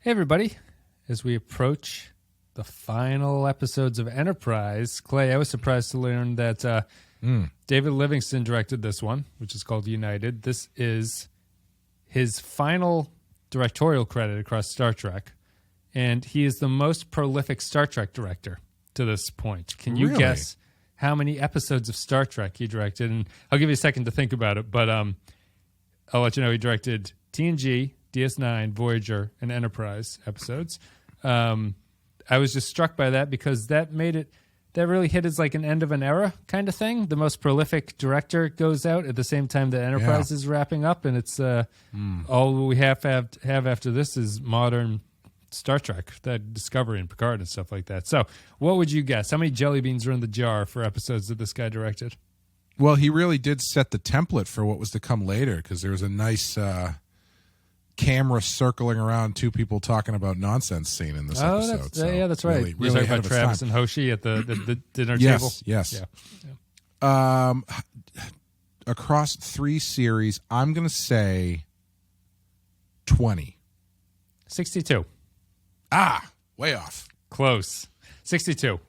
Hey, everybody. As we approach the final episodes of Enterprise, Clay, I was surprised to learn that David Livingston directed this one, which is called United. This is his final directorial credit across Star Trek, and he is the most prolific Star Trek director to this point. Can you guess how many episodes of Star Trek he directed? And I'll give you a second to think about it, but I'll let you know he directed TNG, DS9, Voyager, and Enterprise episodes. I was just struck by that because that really hit as like an end of an era kind of thing. The most prolific director goes out at the same time that Enterprise is wrapping up, and it's all we have after this is modern Star Trek, that Discovery and Picard and stuff like that. So what would you guess? How many jelly beans are in the jar for episodes that this guy directed? Well, he really did set the template for what was to come later, because there was a nice camera circling around two people talking about nonsense scene in this episode. That's right. Really, You're talking about Travis and Hoshi at the dinner table? Yes. Yeah. Across 3 series, I'm going to say 20. 62. Way off. Close. 62,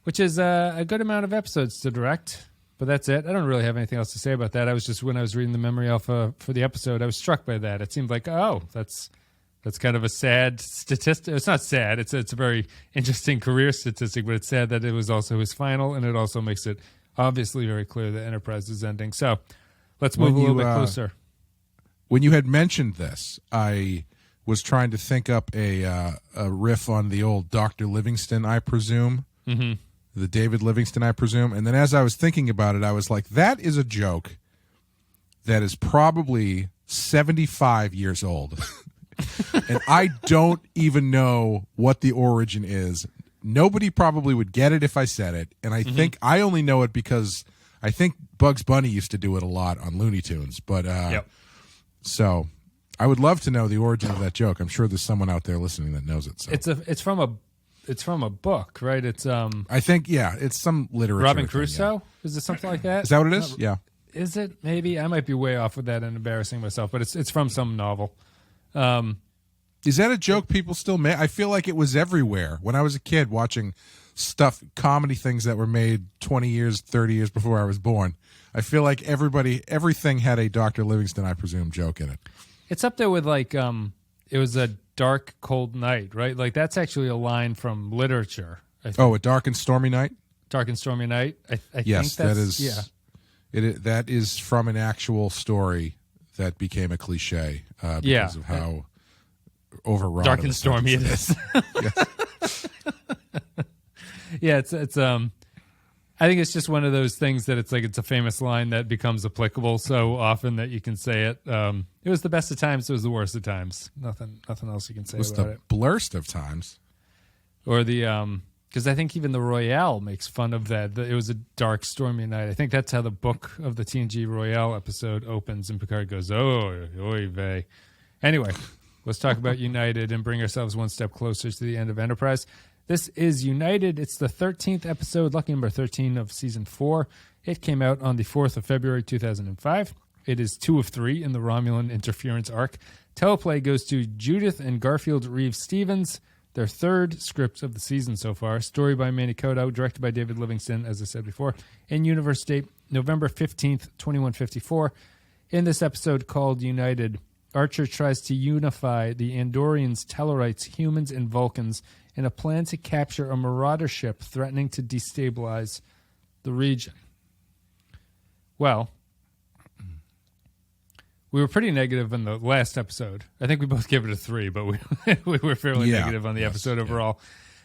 which is a good amount of episodes to direct. But that's it. I don't really have anything else to say about that. I was just, when I was reading the memory alpha for the episode, I was struck by that. It seemed like, that's kind of a sad statistic. It's not sad. It's a very interesting career statistic, but it's sad that it was also his final, and it also makes it obviously very clear that Enterprise is ending. So let's move a little bit closer. When you had mentioned this, I was trying to think up a riff on the old Dr. Livingston, I presume. Mm-hmm. The David Livingston, I presume. And then as I was thinking about it, I was like, that is a joke that is probably 75 years old. And I don't even know what the origin is. Nobody probably would get it if I said it. And I think I only know it because I think Bugs Bunny used to do it a lot on Looney Tunes. But so I would love to know the origin of that joke. I'm sure there's someone out there listening that knows it. So It's from a book, right? It's I think it's some literature. Robin Crusoe? Yeah. Is it something like that? Is that what it is? Yeah. Is it? Maybe I might be way off with that and embarrassing myself, but it's from some novel. Is that a joke people still make? I feel like it was everywhere when I was a kid watching comedy things that were made 20 years, 30 years before I was born. I feel like everything had a Dr. Livingston, I presume, joke in it. It's up there with like it was a dark, cold night, right? Like that's actually a line from literature. A dark and stormy night? Dark and stormy night. I yes, think that is. Yeah, that is from an actual story that became a cliche because of how overwrought. Dark and stormy it is. Yeah, it's I think it's just one of those things that it's a famous line that becomes applicable so often that you can say it. It was the best of times. It was the worst of times. Nothing else you can say about it. It was the blurst of times. Or the because I think even the Royale makes fun of that. It was a dark, stormy night. I think that's how the book of the TNG Royale episode opens, and Picard goes, "Oh, oy vey." Anyway, let's talk about United and bring ourselves one step closer to the end of Enterprise. This is United. It's the 13th episode, lucky number 13 of Season 4. It came out on the 4th of February, 2005. It is 2 of 3 in the Romulan interference arc. Teleplay goes to Judith and Garfield Reeves-Stevens, their 3rd script of the season so far. Story by Manny Coto, directed by David Livingston, as I said before. In-universe date, November 15th, 2154. In this episode called United, Archer tries to unify the Andorians, Tellarites, humans, and Vulcans in a plan to capture a marauder ship threatening to destabilize the region. Well, we were pretty negative in the last episode. I think we both gave it a 3, but we were fairly negative on the episode overall.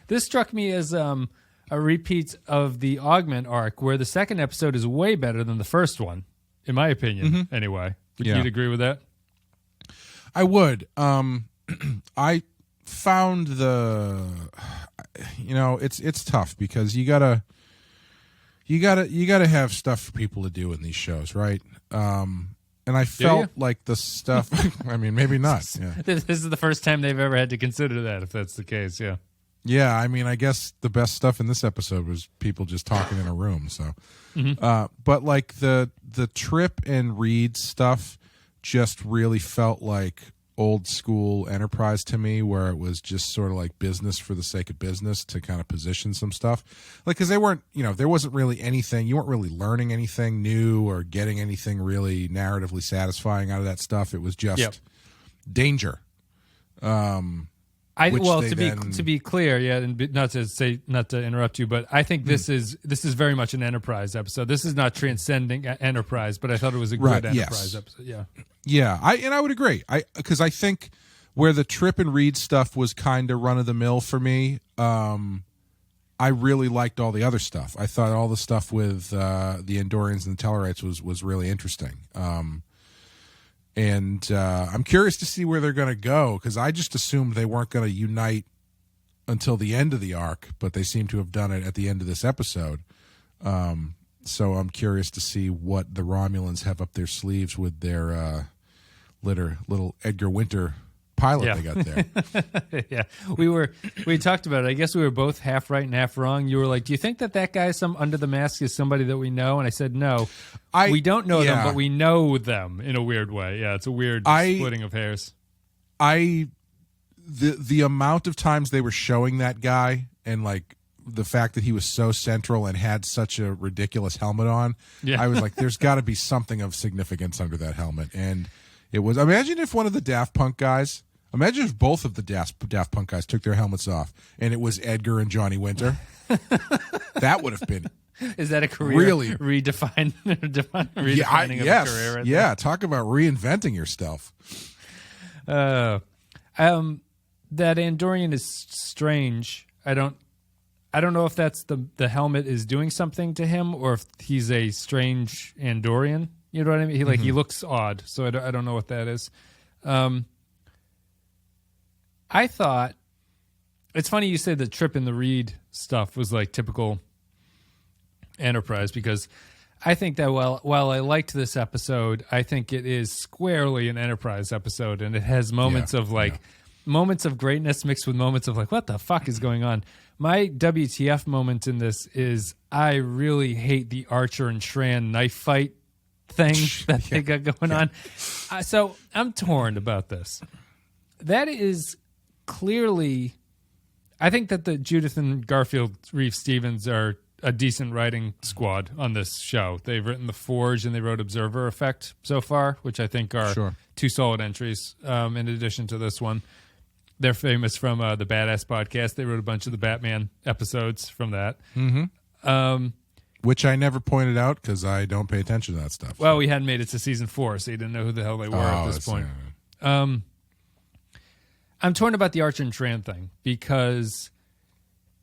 This struck me as a repeat of the Augment arc, where the second episode is way better than the first one, in my opinion, anyway. Would you agree with that? I would. I found it's tough because you gotta have stuff for people to do in these shows, right? And I felt like the stuff. I mean, maybe not. Yeah. This is the first time they've ever had to consider that, if that's the case. Yeah. Yeah. I mean, I guess the best stuff in this episode was people just talking in a room. So, but like the Trip and Reed stuff just really felt like old school Enterprise to me, where it was just sort of like business for the sake of business to kind of position some stuff. Like, because they weren't, there wasn't really anything, you weren't really learning anything new or getting anything really narratively satisfying out of that stuff. It was just danger. To be clear, and not to interrupt you, but I think this is very much an Enterprise episode. This is not transcending Enterprise, but I thought it was a good Enterprise episode. Yeah, I would agree. Because I think where the Trip and Reed stuff was kind of run of the mill for me, I really liked all the other stuff. I thought all the stuff with the Andorians and the Tellarites was really interesting. And I'm curious to see where they're going to go, because I just assumed they weren't going to unite until the end of the arc, but they seem to have done it at the end of this episode. So I'm curious to see what the Romulans have up their sleeves with their little Edgar Winter pilot they got there. We talked about it. I guess we were both half right and half wrong. You were like, do you think that guy under the mask is somebody that we know? And I said, no, we don't know them, but we know them in a weird way. Yeah, it's a weird splitting of hairs. The amount of times they were showing that guy, and like the fact that he was so central and had such a ridiculous helmet on, I was like, there's got to be something of significance under that helmet. And it was, imagine if one of the Daft Punk guys, imagine if both of the Daft Punk guys took their helmets off and it was Edgar and Johnny Winter. That would have been. Is that a career really redefining of a career? Right there? Talk about reinventing yourself. That Andorian is strange. I don't know if that's the helmet is doing something to him, or if he's a strange Andorian. You know what I mean? He looks odd, so I don't know what that is. I thought it's funny you say the Trip and the Reed stuff was like typical Enterprise, because I think that while I liked this episode, I think it is squarely an Enterprise episode, and it has moments of moments of greatness mixed with moments of like, what the fuck is going on? My WTF moment in this is I really hate the Archer and Shran knife fight thing that they got going on. So I'm torn about this. That is clearly, I think that the Judith and Garfield Reeve Stevens are a decent writing squad on this show. They've written The Forge and they wrote Observer Effect so far, which I think are two solid entries in addition to this one. They're famous from the Badass podcast. They wrote a bunch of the Batman episodes from that. Mm-hmm. Which I never pointed out because I don't pay attention to that stuff. Well, we hadn't made it to season 4, so you didn't know who the hell they were at this point. I'm torn about the Archer and Shran thing, because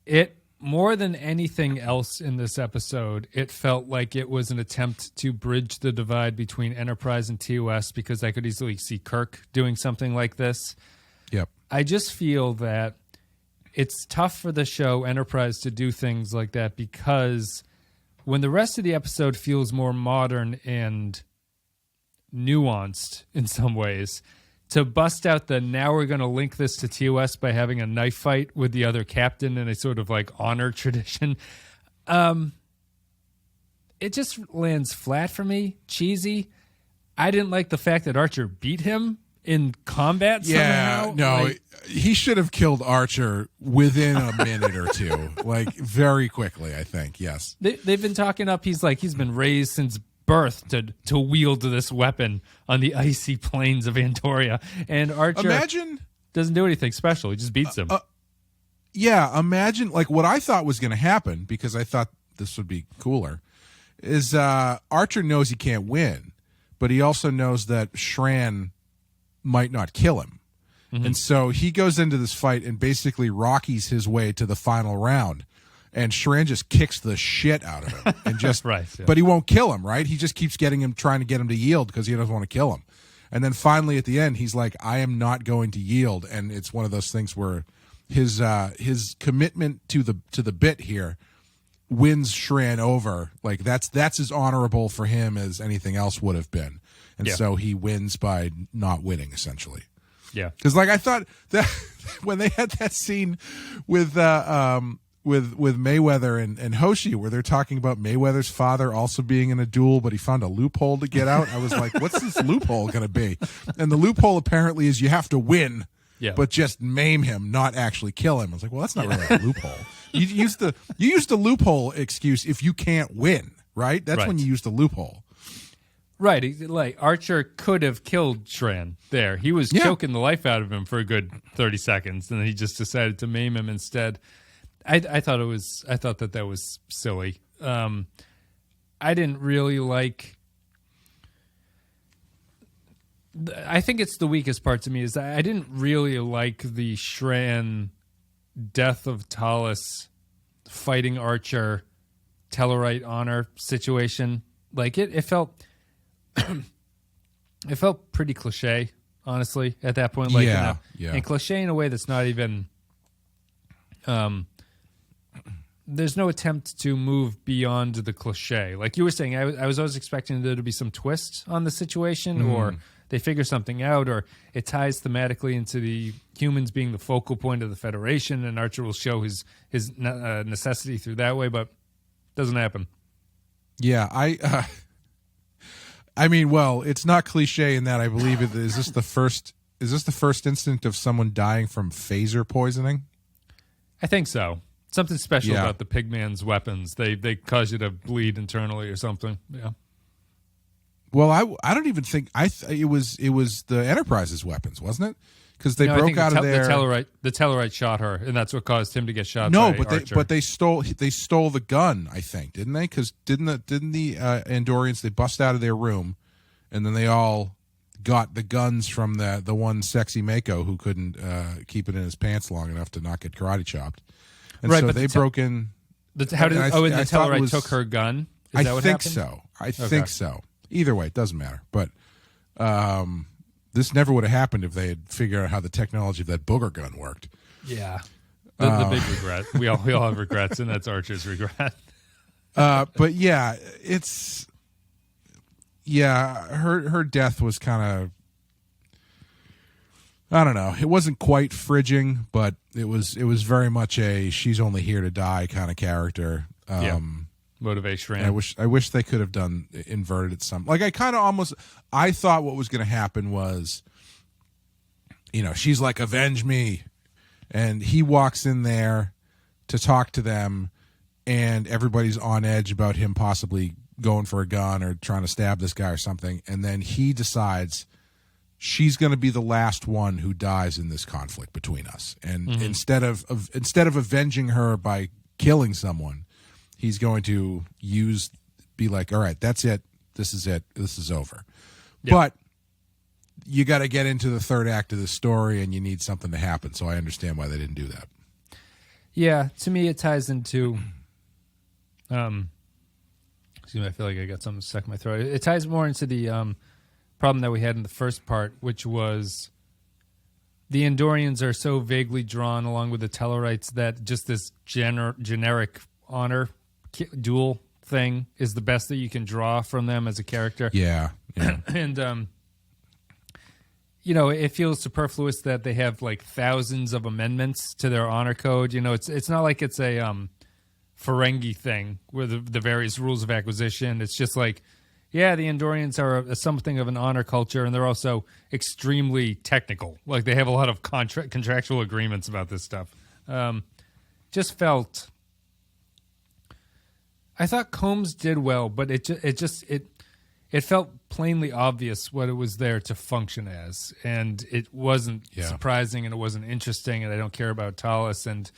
it, more than anything else in this episode, it felt like it was an attempt to bridge the divide between Enterprise and TOS, because I could easily see Kirk doing something like this. Yep. I just feel that it's tough for the show Enterprise to do things like that, because when the rest of the episode feels more modern and nuanced in some ways, to bust out now we're going to link this to TOS by having a knife fight with the other captain in a sort of like honor tradition, it just lands flat for me, cheesy. I didn't like the fact that Archer beat him in combat somehow. No, he should have killed Archer within a minute or two, like very quickly, I think. Yes. They've been talking up. He's been raised since birth to wield this weapon on the icy plains of Antoria. And Archer doesn't do anything special. He just beats him. Imagine like what I thought was going to happen, because I thought this would be cooler, is Archer knows he can't win, but he also knows that Shran might not kill him. Mm-hmm. And so he goes into this fight and basically Rockies his way to the final round. And Shran just kicks the shit out of him. And just But he won't kill him, right? He just keeps trying to get him to yield because he doesn't want to kill him. And then finally at the end, he's like, I am not going to yield. And it's one of those things where his commitment to the bit here wins Shran over. Like that's as honorable for him as anything else would have been. And so he wins by not winning, essentially. Yeah. Because like I thought that when they had that scene with with Mayweather and Hoshi, where they're talking about Mayweather's father also being in a duel, but he found a loophole to get out. I was like, what's this loophole going to be? And the loophole apparently is you have to win, but just maim him, not actually kill him. I was like, well, that's not really a loophole. You use the loophole excuse if you can't win, right? That's when you use the loophole. Right, like Archer could have killed Shran there. He was choking the life out of him for a good 30 seconds, and then he just decided to maim him instead. I thought that was silly. I didn't really like. I think it's the weakest part to me is that I didn't really like the Shran death of Talos fighting Archer Tellarite honor situation. Like it felt. It felt pretty cliche, honestly, at that point. Like, and cliche in a way that's not even. There's no attempt to move beyond the cliche. Like you were saying, I was always expecting there to be some twist on the situation, or they figure something out, or it ties thematically into the humans being the focal point of the Federation, and Archer will show his necessity through that way, but it doesn't happen. Yeah, I mean, well, it's not cliche in that I believe it. Is this the first instant of someone dying from phaser poisoning? I think so. Something special about the Pigman's weapons. They cause you to bleed internally or something. Yeah. Well, I don't even think it was the Enterprise's weapons, wasn't it? Because they broke out of there. The Tellarite shot her, and that's what caused him to get shot. No, by Archer. but they stole the gun, I think, didn't they? Because didn't the Andorians, they bust out of their room, and then they all got the guns from the one sexy Mako who couldn't keep it in his pants long enough to not get karate chopped, and so they broke in. And the Tellarite took her gun. Is that what happened? I think so. Either way, it doesn't matter. But this never would have happened if they had figured out how the technology of that booger gun worked. Yeah. The big regret. We all have regrets, and that's Archer's regret. But yeah, it's her death was kind of, I don't know. It wasn't quite fridging, but it was very much a she's only here to die kind of character. Motivation. I wish they could have inverted it some. Like I thought what was going to happen was, she's like, avenge me, and he walks in there to talk to them, and everybody's on edge about him possibly going for a gun or trying to stab this guy or something, and then he decides she's going to be the last one who dies in this conflict between us, and instead of avenging her by killing someone, he's going to be like, all right, that's it. This is over. Yep. But you got to get into the third act of the story, and you need something to happen. So I understand why they didn't do that. Yeah, to me, it ties into. Excuse me, I feel like I got something stuck in my throat. It ties more into the problem that we had in the first part, which was the Andorians are so vaguely drawn along with the Tellarites that just this generic honor duel thing is the best that you can draw from them as a character. Yeah. And it feels superfluous that they have like thousands of amendments to their honor code. It's not like it's a Ferengi thing where the various rules of acquisition. It's just like, yeah, the Andorians are something of an honor culture, and they're also extremely technical. Like they have a lot of contractual agreements about this stuff. Just felt. I thought Combs did well, but it felt plainly obvious what it was there to function as, and it wasn't surprising, and it wasn't interesting, and I don't care about Talos, and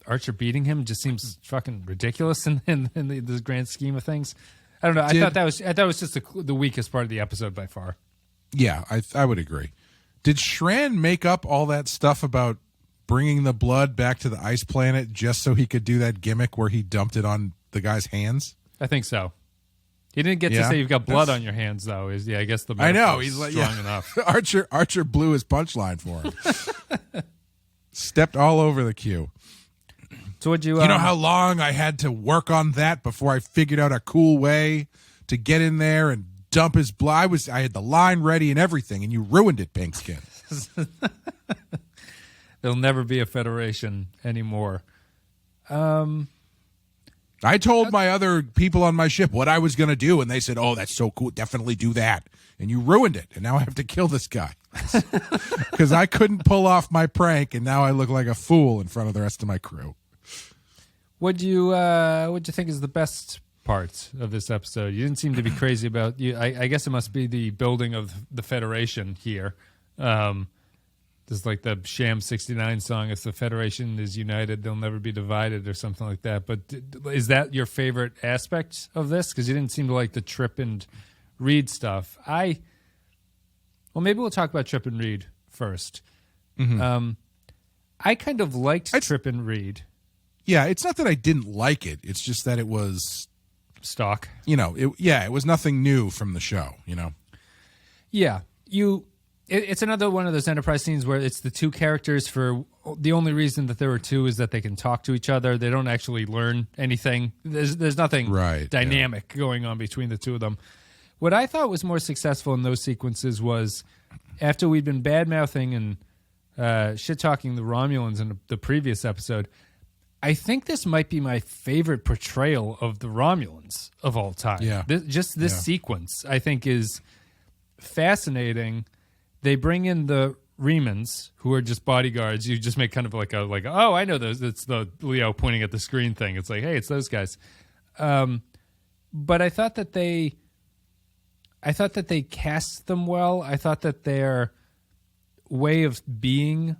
Archer beating him just seems fucking ridiculous in the grand scheme of things. I don't know. I thought that was just the weakest part of the episode by far. Yeah, I would agree. Did Shran make up all that stuff about bringing the blood back to the ice planet just so he could do that gimmick where he dumped it on the guy's hands? I think so. He didn't get to say you've got blood on your hands, though. I guess the metaphor I know he's like strong enough. Archer blew his punchline for him. Stepped all over the cue. So would you? You know how long I had to work on that before I figured out a cool way to get in there and dump his blood. I had the line ready and everything, and you ruined it, Pinkskin. There'll never be a Federation anymore. I told my other people on my ship what I was going to do, and they said, "Oh, that's so cool. Definitely do that." And you ruined it, and now I have to kill this guy because I couldn't pull off my prank, and now I look like a fool in front of the rest of my crew. What'd you think is the best part of this episode? You didn't seem to be crazy about you. I guess it must be the building of the Federation here. There's like the Sham 69 song, if the Federation is united, they'll never be divided, or something like that. But is that your favorite aspect of this? Because you didn't seem to like the Trip and Reed stuff. Well, maybe we'll talk about Trip and Reed first. Mm-hmm. I kind of liked Trip and Reed. Yeah, it's not that I didn't like it. It's just that it was stock. It was nothing new from the show, Yeah, It's another one of those Enterprise scenes where it's the two characters for the only reason that there were two is that they can talk to each other. They don't actually learn anything. There's nothing dynamic going on between the two of them. What I thought was more successful in those sequences was after we'd been bad-mouthing and shit-talking the Romulans in the previous episode, I think this might be my favorite portrayal of the Romulans of all time. Yeah. This sequence, I think, is fascinating. They bring in the Remans, who are just bodyguards. You just make kind of like oh, I know those. It's the Leo pointing at the screen thing. It's like, hey, it's those guys. But I thought that they cast them well. I thought that their way of being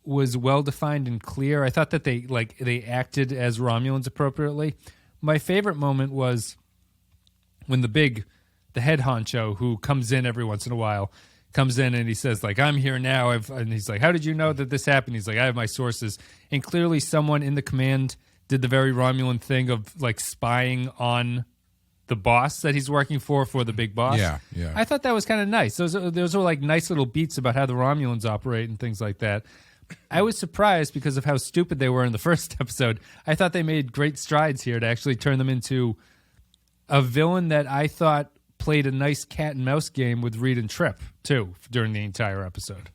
was well defined and clear. I thought that they acted as Romulans appropriately. My favorite moment was when the head honcho, who comes in every once in a while, comes in and he says, like, I'm here now. And he's like, how did you know that this happened? He's like, I have my sources. And clearly someone in the command did the very Romulan thing of like spying on the boss that he's working for the big boss. Yeah. I thought that was kind of nice. Those were like nice little beats about how the Romulans operate and things like that. I was surprised because of how stupid they were in the first episode. I thought they made great strides here to actually turn them into a villain that I thought played a nice cat and mouse game with Reed and Trip too during the entire episode.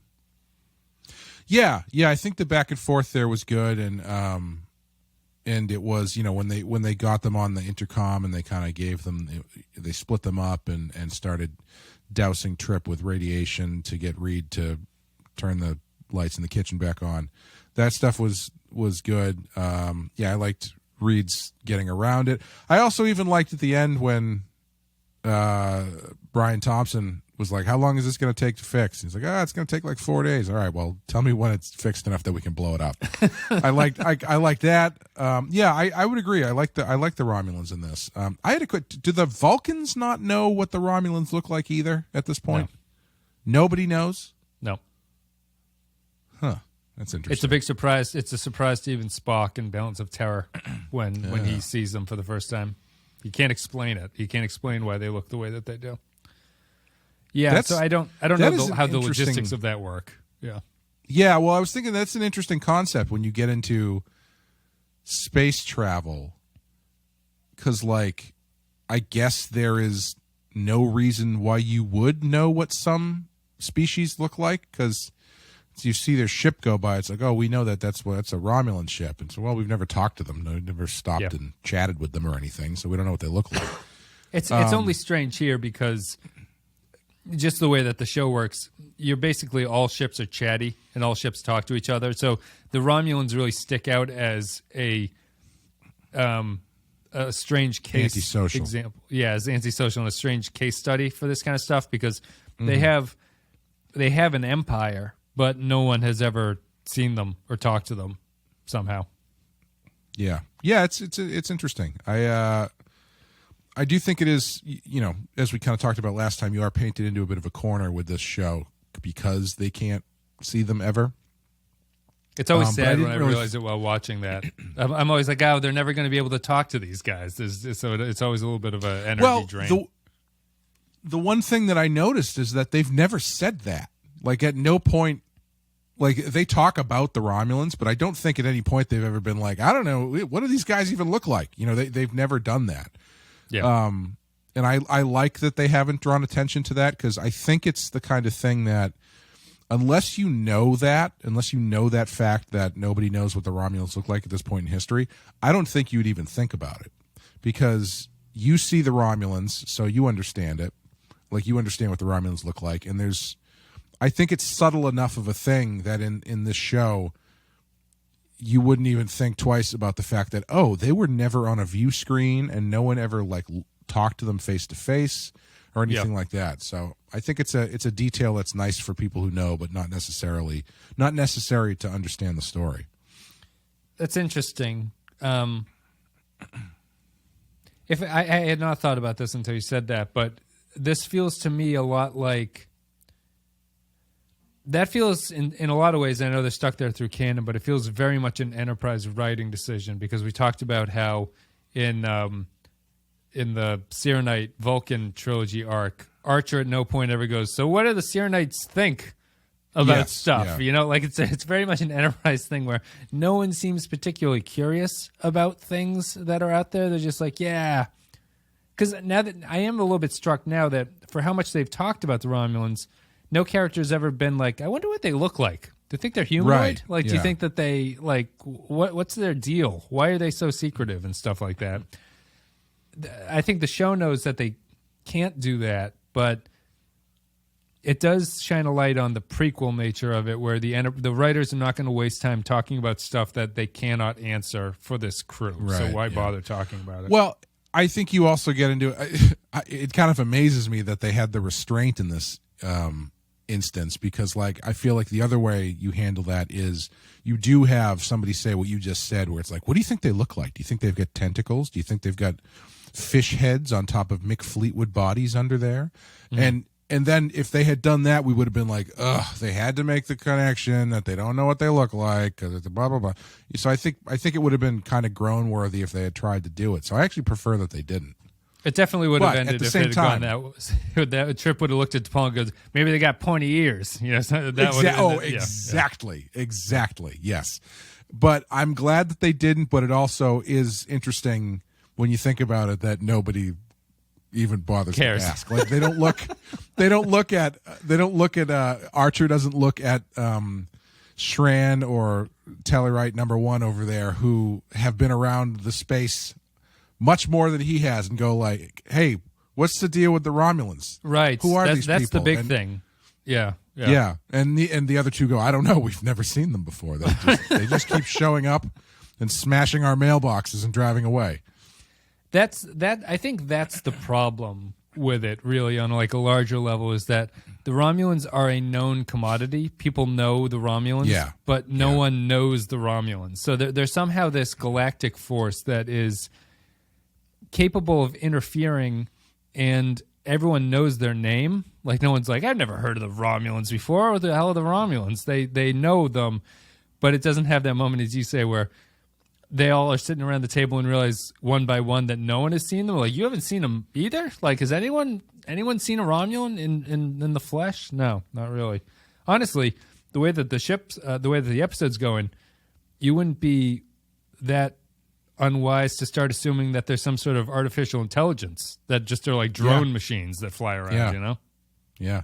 Yeah, I think the back and forth there was good, and it was when they got them on the intercom and they kind of gave them, they split them up and started dousing Trip with radiation to get Reed to turn the lights in the kitchen back on. That stuff was good. I liked Reed's getting around it. I also even liked at the end when Brian Thompson was like, how long is this going to take to fix? He's like, it's going to take like 4 days. All right, well, tell me when it's fixed enough that we can blow it up. I like that. I would agree. I like the Romulans in this. I had a quick, do the Vulcans not know what the Romulans look like either at this point? No. Nobody knows? No. Huh. That's interesting. It's a big surprise. It's a surprise to even Spock in Balance of Terror when he sees them for the first time. He can't explain it. He can't explain why they look the way that they do. Yeah, so I don't know how the logistics of that work. Yeah. Yeah, well, I was thinking that's an interesting concept when you get into space travel, because, like, I guess there is no reason why you would know what some species look like, because you see their ship go by, it's like, oh, we know that's a Romulan ship, and so, well, we've never talked to them, we've never stopped and chatted with them or anything, so we don't know what they look like. It's only strange here because just the way that the show works, you're basically all ships are chatty and all ships talk to each other. So the Romulans really stick out as a strange case antisocial example. Yeah, as antisocial and a strange case study for this kind of stuff because they have an empire, but no one has ever seen them or talked to them somehow. Yeah, it's interesting. I do think it is, as we kind of talked about last time, you are painted into a bit of a corner with this show because they can't see them ever. It's always sad when I realize it while watching that. I'm always like, oh, they're never going to be able to talk to these guys. So it's always a little bit of an energy drain. The one thing that I noticed is that they've never said that. Like, at no point, like, they talk about the Romulans, but I don't think at any point they've ever been like, I don't know, what do these guys even look like? They've never done that. Yeah. And I like that they haven't drawn attention to that because I think it's the kind of thing that unless you know that fact that nobody knows what the Romulans look like at this point in history, I don't think you'd even think about it, because you see the Romulans, so you understand it. Like, you understand what the Romulans look like, and I think it's subtle enough of a thing that in this show, you wouldn't even think twice about the fact that, oh, they were never on a view screen and no one ever like talked to them face to face or anything like that. So I think it's a detail that's nice for people who know, but not necessary to understand the story. That's interesting. If I had not thought about this until you said that, but this feels to me a lot like. That feels, in a lot of ways, I know they're stuck there through canon, but it feels very much an Enterprise writing decision, because we talked about how in the Serenite Vulcan trilogy arc, Archer at no point ever goes, so what do the Serenites think about stuff? Yeah. You know, like it's very much an Enterprise thing where no one seems particularly curious about things that are out there. They're just like, yeah. Because now that I am a little bit struck now that for how much they've talked about the Romulans, no character's ever been like, I wonder what they look like. Do you think they're humanoid? Right. Like, do you think that they, like, what's their deal? Why are they so secretive and stuff like that? I think the show knows that they can't do that, but it does shine a light on the prequel nature of it, where the writers are not going to waste time talking about stuff that they cannot answer for this crew. Right, so why bother talking about it? Well, I think you also get into it kind of amazes me that they had the restraint in this instance, because like I feel like the other way you handle that is you do have somebody say what you just said, where it's like, what do you think they look like? Do you think they've got tentacles? Do you think they've got fish heads on top of Mick Fleetwood bodies under there? Mm-hmm. And then if they had done that, we would have been like, ugh, they had to make the connection that they don't know what they look like because it's blah blah blah. So I think it would have been kind of groan worthy if they had tried to do it. So I actually prefer that they didn't. It definitely would have ended if it had gone that Trip would have looked at DePaul and goes, maybe they got pointy ears. You know, exactly. Yes. But I'm glad that they didn't, but it also is interesting when you think about it that nobody even bothers to ask. Like they don't look at Archer doesn't look at Shran or Tellarite number 1 over there, who have been around the space much more than he has, and go like, hey, what's the deal with the Romulans? Right. Who are these people? That's the big thing. Yeah. And the other two go, I don't know. We've never seen them before. They just keep showing up and smashing our mailboxes and driving away. I think that's the problem with it, really, on like a larger level, is that the Romulans are a known commodity. People know the Romulans, but no one knows the Romulans. So there's somehow this galactic force that is capable of interfering, and everyone knows their name. Like, no one's like, I've never heard of the Romulans before. What the hell are the Romulans? They know them, but it doesn't have that moment, as you say, where they all are sitting around the table and realize one by one that no one has seen them. Like, you haven't seen them either? Like, has anyone seen a Romulan in the flesh? No, not really. Honestly, the way that the episode's going, you wouldn't be that unwise to start assuming that there's some sort of artificial intelligence that just are like drone machines that fly around, you know? Yeah.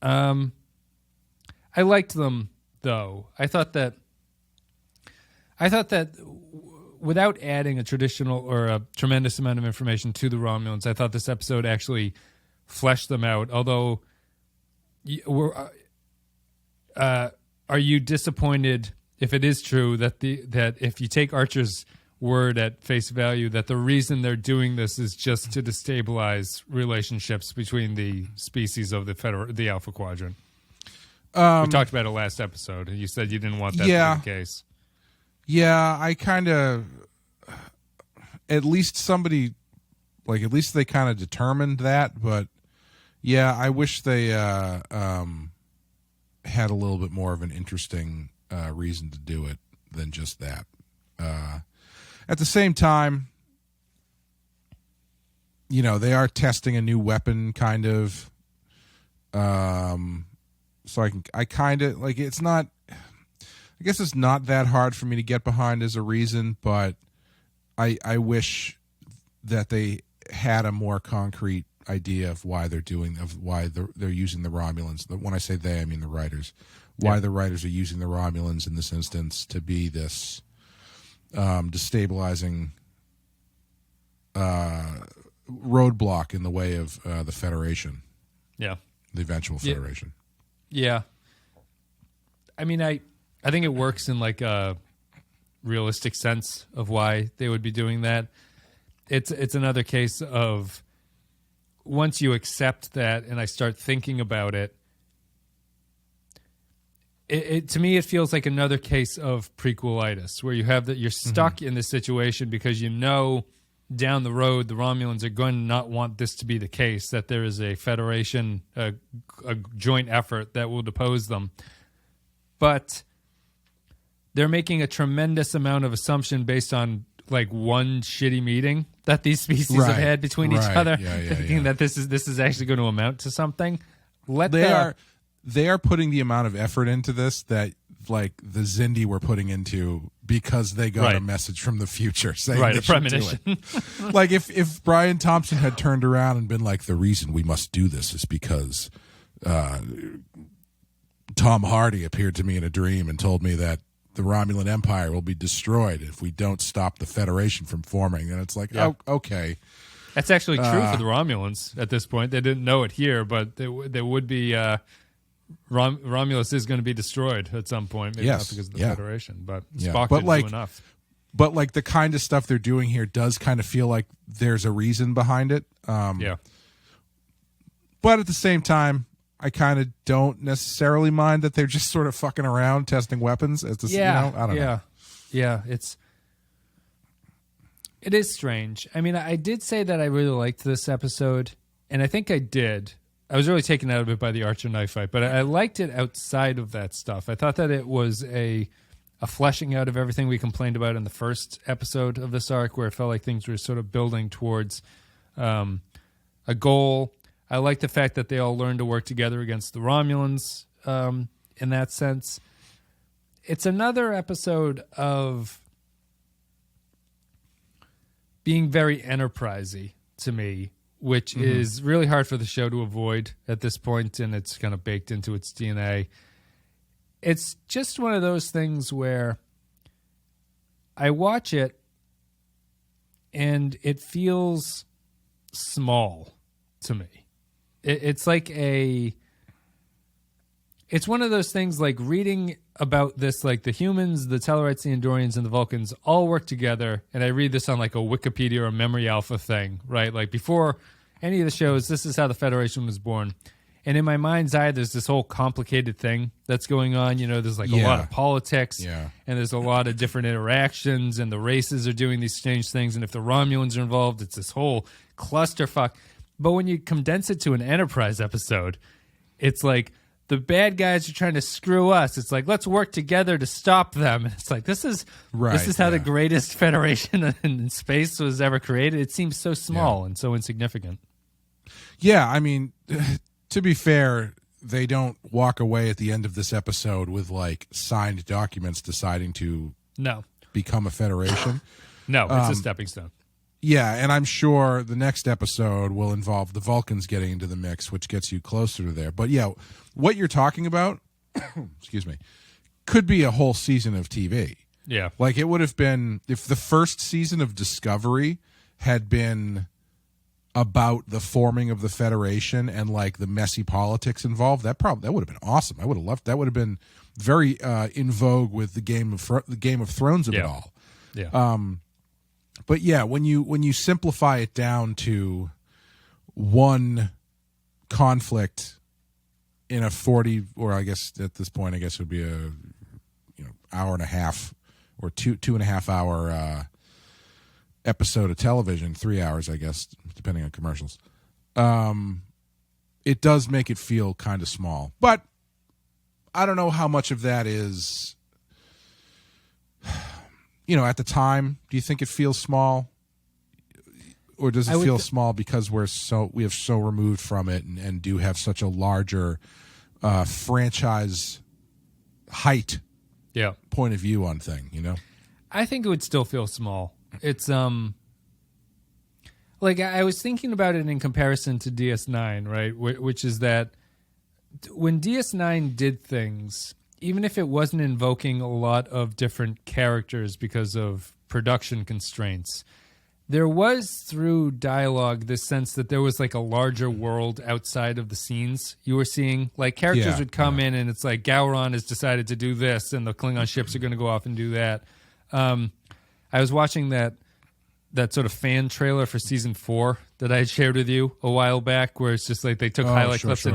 I liked them, though. I thought that without adding a traditional or a tremendous amount of information to the Romulans, I thought this episode actually fleshed them out. Although, are you disappointed if it is true that if you take Archer's word at face value, that the reason they're doing this is just to destabilize relationships between the species of the Alpha Quadrant? We talked about it last episode, and you said you didn't want that to be the case. Yeah, I kind of, at least they kind of determined that, but yeah, I wish they had a little bit more of an interesting reason to do it than just that. At the same time, you know, they are testing a new weapon, kind of. So I kind of like, it's not. I guess it's not that hard for me to get behind as a reason, but I wish that they had a more concrete idea of why they're using the Romulans. When I say they, I mean the writers. Why the writers are using the Romulans in this instance to be this destabilizing roadblock in the way of the Federation. Yeah. The eventual Federation. Yeah. I mean, I think it works in like a realistic sense of why they would be doing that. It's another case of once you accept that and I start thinking about it, it to me it feels like another case of prequelitis where you have that you're stuck in this situation because you know down the road the Romulans are going to not want this to be the case, that there is a Federation, a joint effort that will depose them. But they're making a tremendous amount of assumption based on like one shitty meeting that these species have had between each other, thinking that this is actually going to amount to something. They are putting the amount of effort into this that like the Xindi were putting into because they got a message from the future saying a premonition. Like if Brian Thompson had turned around and been like, the reason we must do this is because Tom Hardy appeared to me in a dream and told me that the Romulan Empire will be destroyed if we don't stop the Federation from forming. And it's like, oh, okay. That's actually true for the Romulans at this point. They didn't know it here, but there would be Romulus is going to be destroyed at some point. Maybe not because of the Federation, but Spock didn't do enough. But like the kind of stuff they're doing here does kind of feel like there's a reason behind it. But at the same time, I kind of don't necessarily mind that they're just sort of fucking around testing weapons. I don't know. Yeah, it is strange. I mean, I did say that I really liked this episode, and I think I did. I was really taken out of it by the Archer knife fight, but I liked it outside of that stuff. I thought that it was a fleshing out of everything we complained about in the first episode of this arc, where it felt like things were sort of building towards a goal. I like the fact that they all learned to work together against the Romulans in that sense. It's another episode of being very enterprisey to me, which is really hard for the show to avoid at this point, and it's kind of baked into its DNA. It's just one of those things where I watch it and it feels small to me. It's like it's one of those things like reading about this, like the humans, the Tellarites, the Andorians, and the Vulcans all work together. And I read this on like a Wikipedia or a Memory Alpha thing, right? Like before any of the shows, this is how the Federation was born. And in my mind's eye, there's this whole complicated thing that's going on. You know, there's like a lot of politics, and there's a lot of different interactions, and the races are doing these strange things. And if the Romulans are involved, it's this whole clusterfuck. But when you condense it to an Enterprise episode, it's like the bad guys are trying to screw us. It's like, let's work together to stop them. And it's like, this is how the greatest Federation in space was ever created. It seems so small and so insignificant. Yeah, I mean, to be fair, they don't walk away at the end of this episode with like signed documents deciding to become a Federation. No, it's a stepping stone. Yeah, and I'm sure the next episode will involve the Vulcans getting into the mix, which gets you closer to there. But yeah, what you're talking about, excuse me, could be a whole season of TV. Yeah. Like it would have been, if the first season of Discovery had been about the forming of the Federation and like the messy politics involved, that would have been awesome. I would have loved that. Would have been very in vogue with the Game of Thrones of it all. Yeah. But yeah, when you simplify it down to one conflict in a 40, or I guess at this point, I guess it would be a hour and a half or two and a half hour episode of television, 3 hours, I guess, depending on commercials. It does make it feel kind of small, but I don't know how much of that is. At the time, do you think it feels small, or does it feel small because we have so removed from it and do have such a larger franchise height point of view on thing? I think it would still feel small. It's like like I was thinking about it in comparison to DS9, right? Which is that when DS9 did things, even if it wasn't invoking a lot of different characters because of production constraints, there was through dialogue this sense that there was like a larger world outside of the scenes you were seeing. Like characters would come in and it's like Gowron has decided to do this and the Klingon ships are going to go off and do that. I was watching that sort of fan trailer for season 4 that I had shared with you a while back, where it's just like they took highlight clips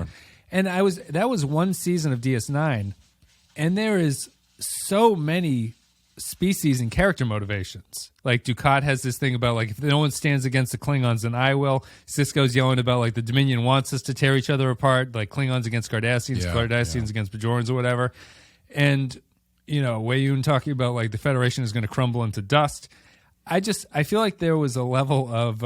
and that was one season of DS9, and there is so many species and character motivations. Like Dukat has this thing about like if no one stands against the Klingons, then I will. Sisko's yelling about like the Dominion wants us to tear each other apart, like Klingons against Cardassians, Cardassians against Bajorans or whatever. And Wei Yun talking about like the Federation is going to crumble into dust. I feel like there was a level of,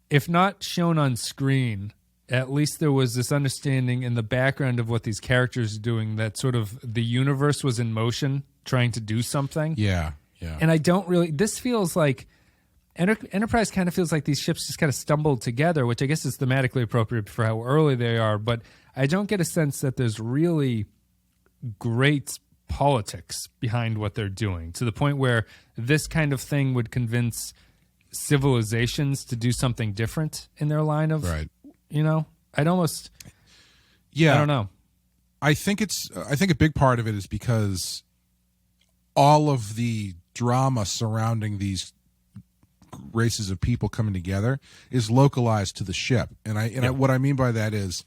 if not shown on screen, at least there was this understanding in the background of what these characters are doing, that sort of the universe was in motion trying to do something. Yeah. And I don't really, this feels like, Enterprise kind of feels like these ships just kind of stumbled together, which I guess is thematically appropriate for how early they are, but I don't get a sense that there's really great politics behind what they're doing, to the point where this kind of thing would convince civilizations to do something different in their line of, I'd almost, I don't know. I think a big part of it is because all of the drama surrounding these races of people coming together is localized to the ship. And what I mean by that is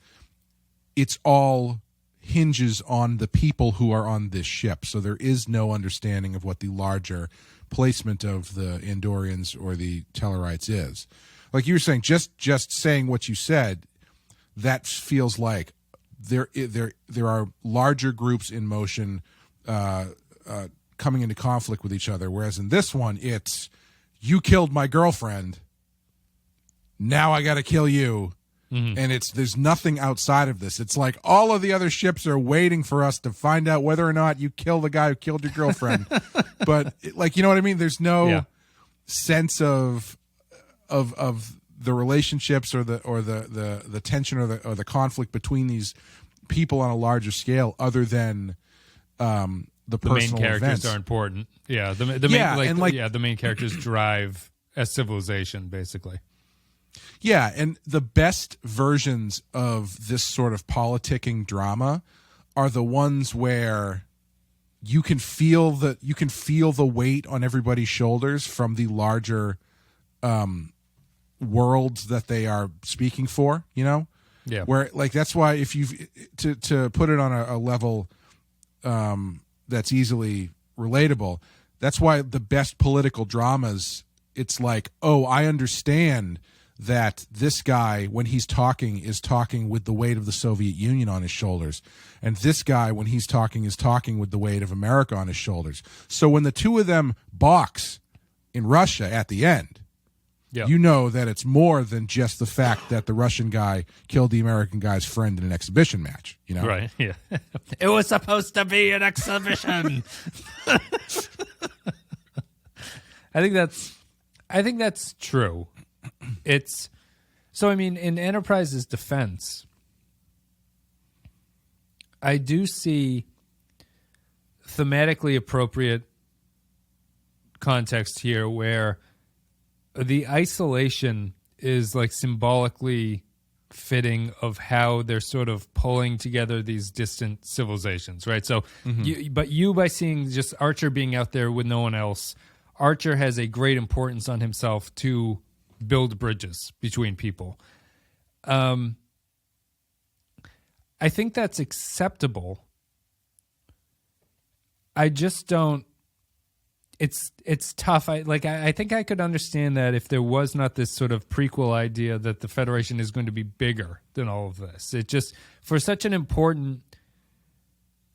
it's all hinges on the people who are on this ship. So there is no understanding of what the larger placement of the Andorians or the Tellarites is. Like you were saying, just saying what you said, that feels like there are larger groups in motion coming into conflict with each other. Whereas in this one, it's you killed my girlfriend, now I got to kill you. Mm-hmm. And there's nothing outside of this. It's like all of the other ships are waiting for us to find out whether or not you kill the guy who killed your girlfriend. But like, you know what I mean? There's no sense of the relationships or the tension or the conflict between these people on a larger scale, other than the personal main characters events. are important. Yeah, the main characters drive a civilization, basically. Yeah, and the best versions of this sort of politicking drama are the ones where you can feel the weight on everybody's shoulders from the larger worlds that they are speaking for. Yeah. Where like that's why if you to put it on a level that's easily relatable, that's why the best political dramas, it's like, oh, I understand that this guy, when he's talking, is talking with the weight of the Soviet Union on his shoulders. And this guy, when he's talking, is talking with the weight of America on his shoulders. So when the two of them box in Russia at the end, you know that it's more than just the fact that the Russian guy killed the American guy's friend in an exhibition match. Right, yeah. It was supposed to be an exhibition. I think that's true. It's so, I mean, in Enterprise's defense, I do see thematically appropriate context here where the isolation is like symbolically fitting of how they're sort of pulling together these distant civilizations, right? So, by seeing just Archer being out there with no one else, Archer has a great importance on himself to build bridges between people. I think that's acceptable. I just don't. It's tough. I think I could understand that if there was not this sort of prequel idea that the Federation is going to be bigger than all of this. It just for such an important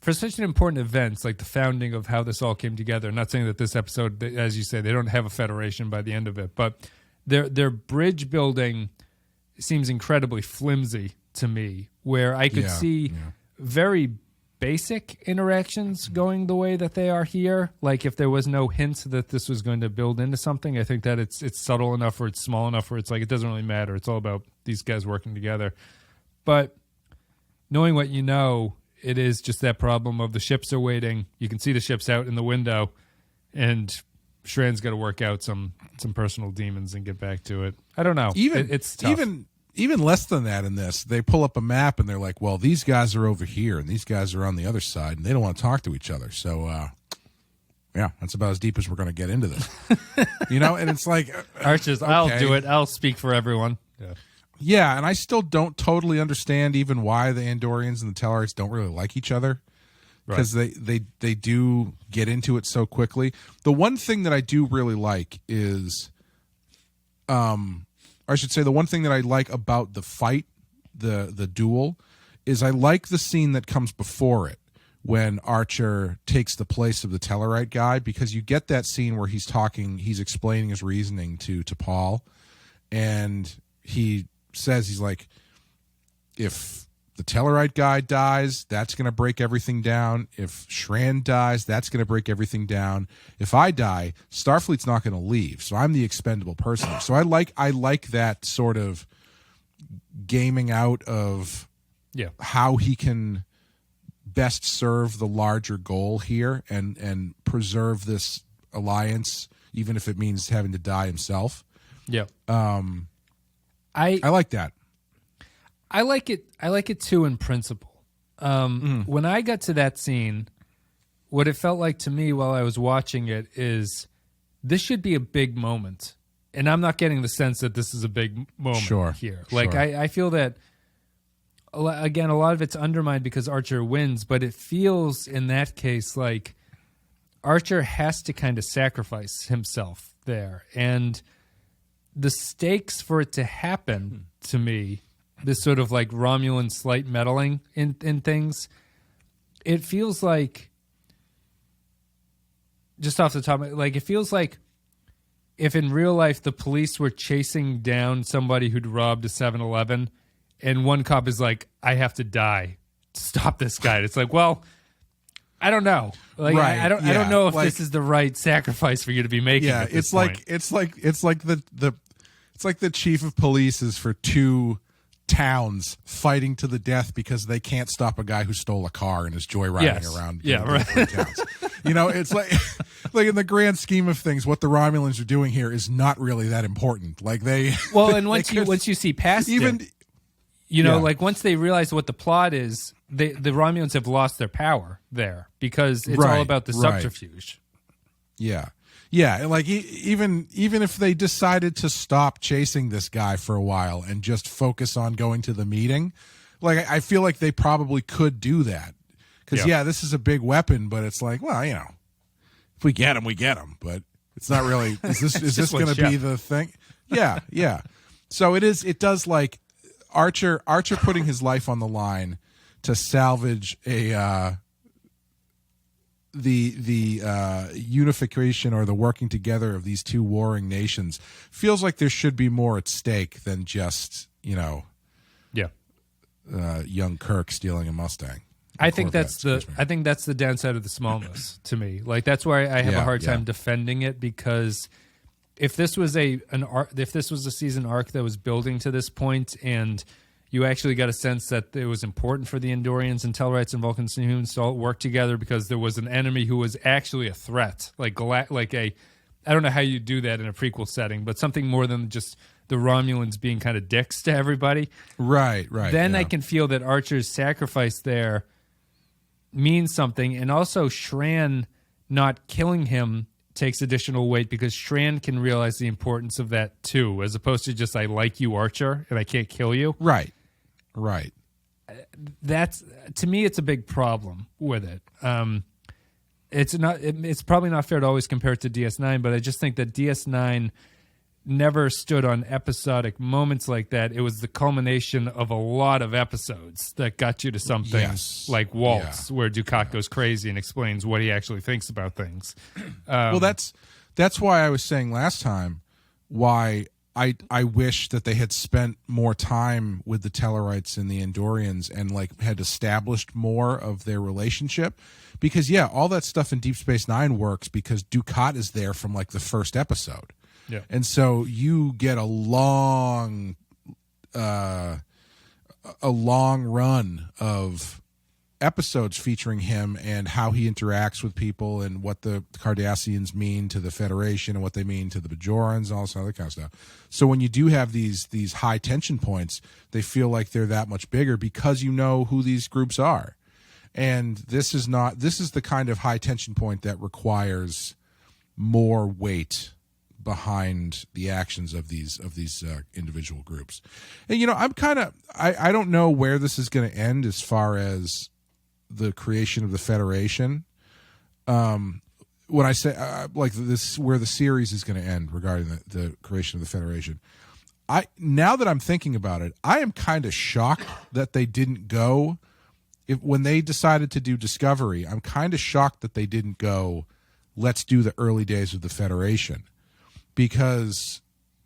event, like the founding of how this all came together. I'm not saying that this episode, as you say, they don't have a Federation by the end of it, but their bridge building seems incredibly flimsy to me, where I could see very basic interactions going the way that they are here. Like if there was no hint that this was going to build into something, I think that it's subtle enough or it's small enough where it's like it doesn't really matter. It's all about these guys working together. But knowing what you know, it is just that problem of the ships are waiting. You can see the ships out in the window, and Shran's got to work out some personal demons and get back to it. I don't know. It's tough. Even less than that in this, they pull up a map and they're like, well, these guys are over here and these guys are on the other side and they don't want to talk to each other. So, yeah, that's about as deep as we're going to get into this. And it's like... Archers, okay. I'll do it. I'll speak for everyone. Yeah, and I still don't totally understand even why the Andorians and the Tellarites don't really like each other. Because they do get into it so quickly. The one thing that I do really like is... I should say the one thing that I like about the fight, the duel, is I like the scene that comes before it when Archer takes the place of the Tellarite guy, because you get that scene where he's explaining his reasoning to Paul, and he says, he's like, if the Tellarite guy dies, that's going to break everything down. If Shran dies, that's going to break everything down. If I die, Starfleet's not going to leave. So I'm the expendable person. So I like that sort of gaming out of how he can best serve the larger goal here and preserve this alliance, even if it means having to die himself. Yeah. I like that. I like it too in principle. When I got to that scene, what it felt like to me while I was watching it is this should be a big moment. And I'm not getting the sense that this is a big moment here. Like, I feel that, again, a lot of it's undermined because Archer wins, but it feels in that case like Archer has to kind of sacrifice himself there. And the stakes for it to happen, to me, this sort of like Romulan slight meddling in things, it feels like, just off the top, like it feels like if in real life the police were chasing down somebody who'd robbed a 7-Eleven and one cop is like, I have to die to stop this guy. It's like, well, I don't know. Like, right. I don't know if this is the right sacrifice for you to be making. Yeah, it's like the chief of police is for two towns fighting to the death because they can't stop a guy who stole a car and is joyriding around. Towns. It's like in the grand scheme of things, what the Romulans are doing here is not really that important. Like and once you see past it, like once they realize what the plot is, the Romulans have lost their power there because it's all about the subterfuge. Yeah. Yeah, like even if they decided to stop chasing this guy for a while and just focus on going to the meeting, like I feel like they probably could do that. Because this is a big weapon, but it's like, well, if we get him, we get him. But it's not really. Is this going to be the thing? Yeah, yeah. So it is. It does like Archer putting his life on the line to salvage the unification or the working together of these two warring nations. Feels like there should be more at stake than just young Kirk stealing a Mustang. I think that's the downside of the smallness to me. Like that's why I have a hard time defending it, because if this was a season arc that was building to this point and you actually got a sense that it was important for the Andorians and Tellarites and Vulcans and humans to all work together because there was an enemy who was actually a threat, I don't know how you do that in a prequel setting, but something more than just the Romulans being kind of dicks to everybody. Right. Then I can feel that Archer's sacrifice there means something, and also Shran not killing him takes additional weight because Shran can realize the importance of that too, as opposed to just I like you, Archer, and I can't kill you. Right. That's, to me, it's a big problem with it. It's probably not fair to always compare it to DS9, but I just think that DS9 never stood on episodic moments like that. It was the culmination of a lot of episodes that got you to something like Waltz, where Dukat goes crazy and explains what he actually thinks about things. Well, that's why I was saying last time why I wish that they had spent more time with the Tellarites and the Andorians and like had established more of their relationship, because all that stuff in Deep Space Nine works because Dukat is there from like the first episode, and so you get a long run of episodes featuring him and how he interacts with people and what the Cardassians mean to the Federation and what they mean to the Bajorans and all this other kind of stuff. So when you do have these high tension points, they feel like they're that much bigger because you know who these groups are. And this is the kind of high tension point that requires more weight behind the actions of these individual groups. And I don't know where this is going to end as far as the creation of the Federation. When I say like this, where the series is going to end regarding the creation of the Federation, now that I'm thinking about it, I am kind of shocked that they didn't go. When they decided to do Discovery, I'm kind of shocked that they didn't go, let's do the early days of the Federation, because,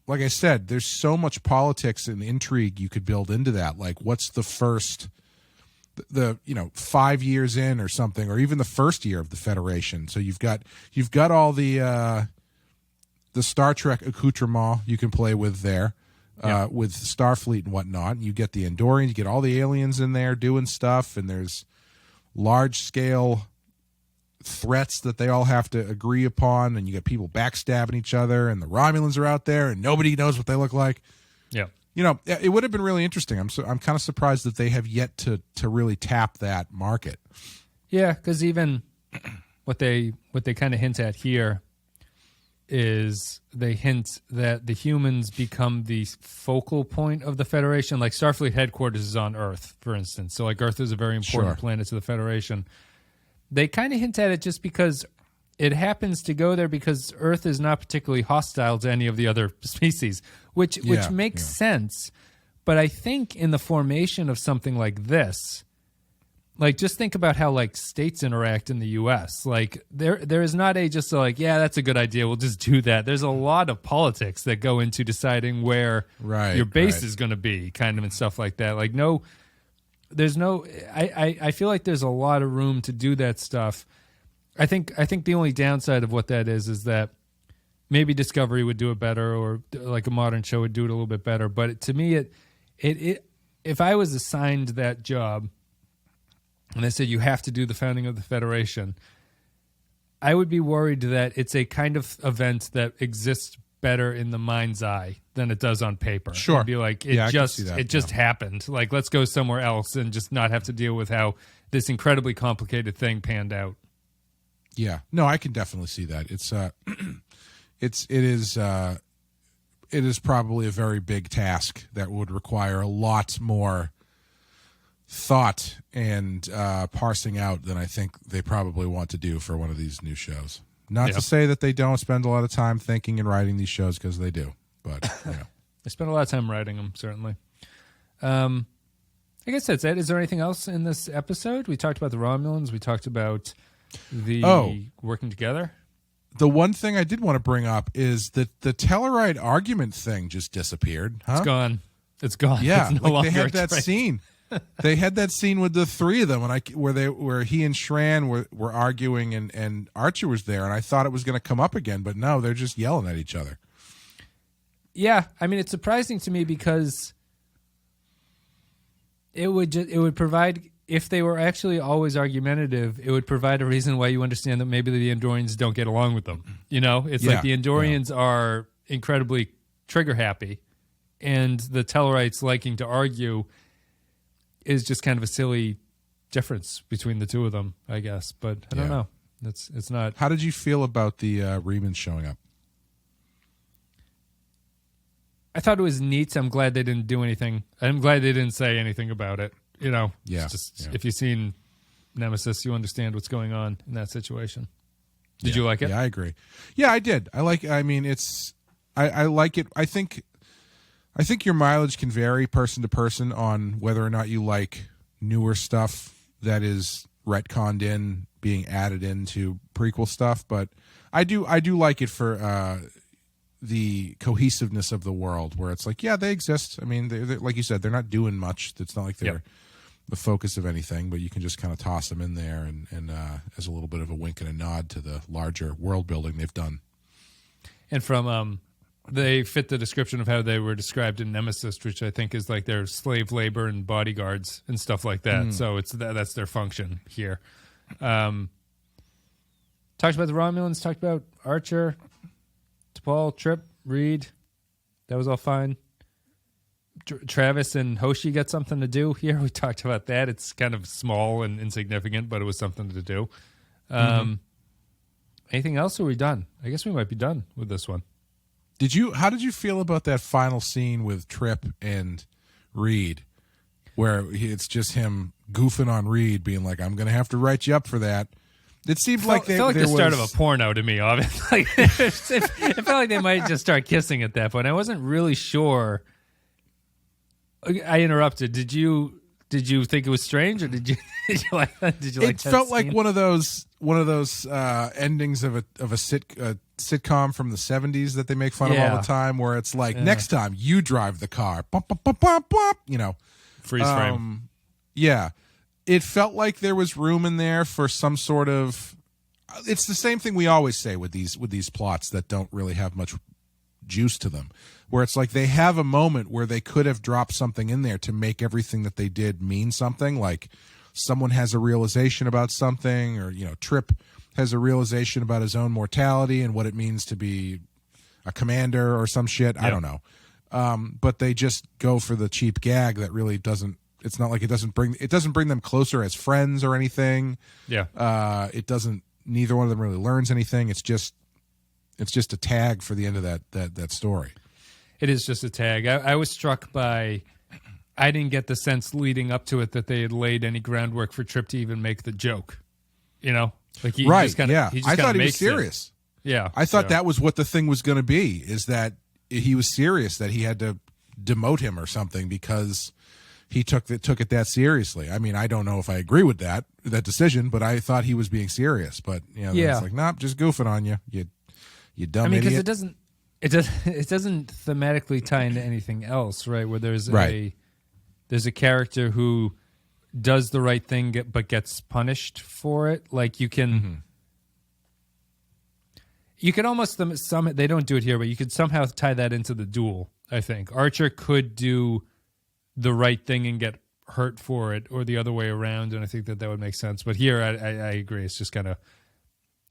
like I said, there's so much politics and intrigue you could build into that. Like, what's the first, 5 years in or something, or even the first year of the Federation. So you've got all the Star Trek accoutrement you can play with there, with Starfleet and whatnot. You get the Andorians, you get all the aliens in there doing stuff, and there's large scale threats that they all have to agree upon, and you get people backstabbing each other, and the Romulans are out there, and nobody knows what they look like. Yeah. It would have been really interesting. I'm kind of surprised that they have yet to really tap that market. Yeah, because even what they kind of hint at here is they hint that the humans become the focal point of the Federation. Like Starfleet headquarters is on Earth, for instance. So like Earth is a very important planet to the Federation. They kind of hint at it just because it happens to go there because Earth is not particularly hostile to any of the other species, which makes sense. But I think in the formation of something like this, like just think about how like states interact in the U.S. Like there is not that's a good idea, we'll just do that. There's a lot of politics that go into deciding where your base is going to be, kind of, and stuff like that. Like I feel like there's a lot of room to do that stuff. I think the only downside of what that is that maybe Discovery would do it better, or like a modern show would do it a little bit better. But to me, it if I was assigned that job and they said you have to do the founding of the Federation, I would be worried that it's a kind of event that exists better in the mind's eye than it does on paper. Sure. It'd be like it just happened. Like, let's go somewhere else and just not have to deal with how this incredibly complicated thing panned out. Yeah, no, I can definitely see that. It is probably a very big task that would require a lot more thought and parsing out than I think they probably want to do for one of these new shows. Not to say that they don't spend a lot of time thinking and writing these shows, because they do, but they spend a lot of time writing them, certainly. I guess that's it. Is there anything else in this episode? We talked about the Romulans. We talked about the working together. The one thing I did want to bring up is that the Tellarite argument thing just disappeared. Huh? It's gone. Yeah, it's no they had that scene. They had that scene with the three of them, where he and Shran were arguing, and Archer was there, and I thought it was going to come up again, but no, they're just yelling at each other. Yeah, I mean, it's surprising to me because it would provide. If they were actually always argumentative, it would provide a reason why you understand that maybe the Andorians don't get along with them. It's like the Andorians are incredibly trigger happy, and the Tellarites liking to argue is just kind of a silly difference between the two of them, I guess. But I don't know. It's not. How did you feel about the Remans showing up? I thought it was neat. I'm glad they didn't do anything. I'm glad they didn't say anything about it. If you've seen Nemesis, you understand what's going on in that situation. Did you like it? Yeah, I agree. Yeah, I did. I like it. I like it. I think your mileage can vary person to person on whether or not you like newer stuff that is retconned in, being added into prequel stuff. But I do like it for the cohesiveness of the world, where it's like, yeah, they exist. I mean, they're like you said, they're not doing much. It's not like they're the focus of anything, but you can just kind of toss them in there and as a little bit of a wink and a nod to the larger world building they've done. And from they fit the description of how they were described in Nemesis, which I think is like their slave labor and bodyguards and stuff like that. So it's that's their function here. Talked about the Romulans, talked about Archer, T'Pol, Trip, Reed. That was all fine. Travis and Hoshi got something to do here. We talked about that. It's kind of small and insignificant, but it was something to do. Anything else, or are we done? I guess we might be done with this one. How did you feel about that final scene with Trip and Reed, where it's just him goofing on Reed, being like, I'm going to have to write you up for that? It seemed like it felt like the start of a porno to me. Obviously, it felt like they might just start kissing at that point. I wasn't really sure. I interrupted. Did you think it was strange, or did you like that? Did you like? It felt like one of those endings of a sitcom from the 70s that they make fun of all the time, where it's like, next time you drive the car, bump, bump, bump, bump, bump, freeze frame. Yeah. It felt like there was room in there for some sort of. It's the same thing we always say with these plots that don't really have much juice to them, where it's like they have a moment where they could have dropped something in there to make everything that they did mean something. Like someone has a realization about something, or Trip has a realization about his own mortality and what it means to be a commander or some shit. I don't know, but they just go for the cheap gag that really doesn't. It's not like it doesn't bring them closer as friends or anything. Yeah. It doesn't. Neither one of them really learns anything. It's just a tag for the end of that story. It is just a tag. I was struck by. I didn't get the sense leading up to it that they had laid any groundwork for Trip to even make the joke. Like he just kind of. I thought he was serious. Yeah, I thought that was what the thing was going to be. Is that he was serious, that he had to demote him or something because. He took it that seriously. I mean, I don't know if I agree with that decision, but I thought he was being serious. But it's like, nope, just goofing on you, you dumb idiot. Because it doesn't thematically tie into anything else, right? Where there's a character who does the right thing but gets punished for it. Like you can almost they don't do it here, but you could somehow tie that into the duel. I think Archer could do the right thing and get hurt for it, or the other way around, and I think that would make sense. But here, I agree. It's just kind of